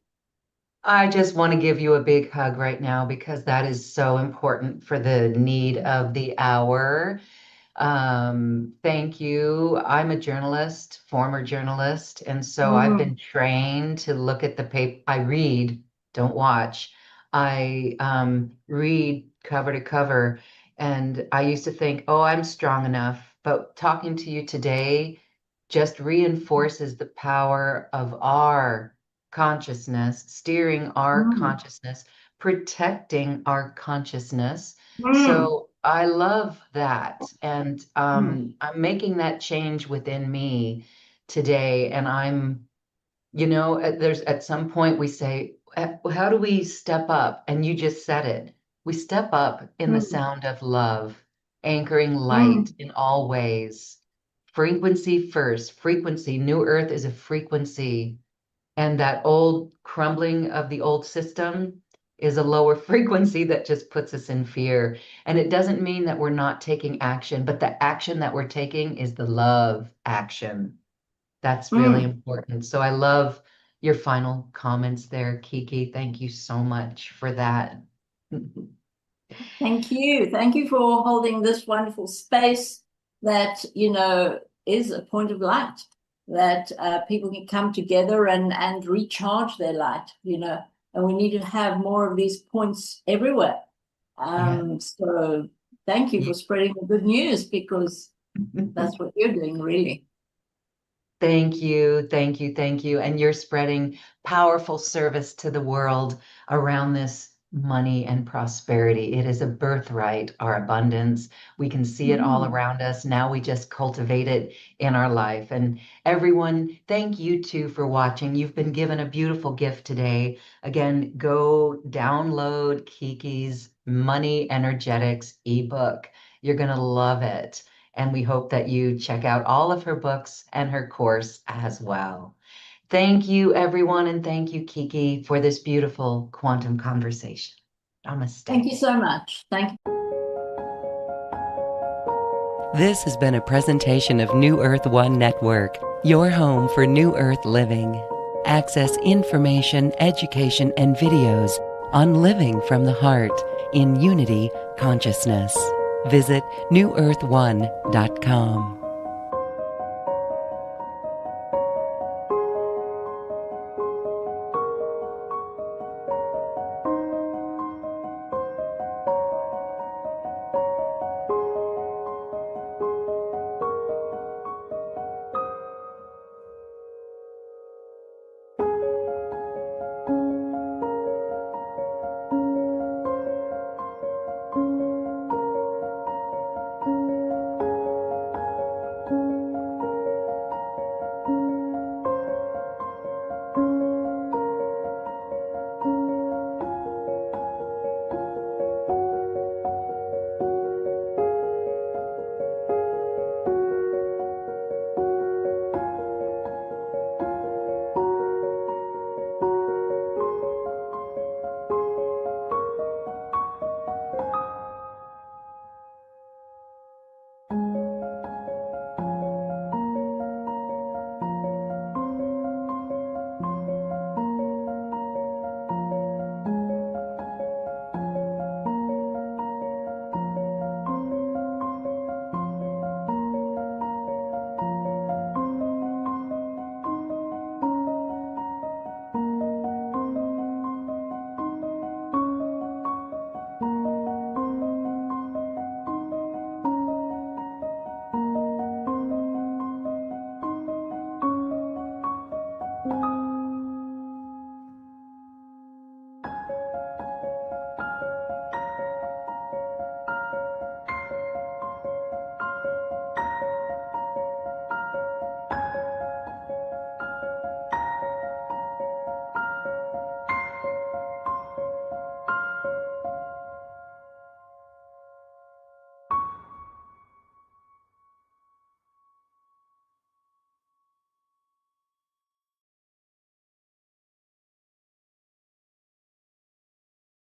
I just want to give you a big hug right now because that is so important for the need of the hour. Thank you. I'm a journalist, former journalist, and so I've been trained to look at the paper. I read, don't watch. I read cover to cover, and I used to think, oh, I'm strong enough. But talking to you today just reinforces the power of our consciousness, steering our consciousness, protecting our consciousness. So I love that. And I'm making that change within me today. And there's at some point we say, how do we step up? And you just said it. We step up in the sound of love, anchoring light in all ways. Frequency first, frequency. New Earth is a frequency. And that old crumbling of the old system is a lower frequency that just puts us in fear. And it doesn't mean that we're not taking action, but the action that we're taking is the love action. That's really important. So I love your final comments there, Kiki. Thank you so much for that. Thank you. Thank you for holding this wonderful space that, is a point of light, that people can come together and recharge their light, and we need to have more of these points everywhere. So thank you for spreading the good news, because that's what you're doing, really. Thank you, thank you, thank you. And you're spreading powerful service to the world around this money and prosperity. It is a birthright, our abundance. We can see it all around us. Now we just cultivate it in our life. And everyone, thank you too for watching. You've been given a beautiful gift today. Again, go download Kiki's Money Energetics ebook. You're going to love it. And we hope that you check out all of her books and her course as well. Thank you, everyone, and thank you, Kiki, for this beautiful quantum conversation. Namaste. Thank you so much. Thank you. This has been a presentation of New Earth One Network, your home for New Earth living. Access information, education, and videos on living from the heart in unity consciousness. Visit newearth1.com.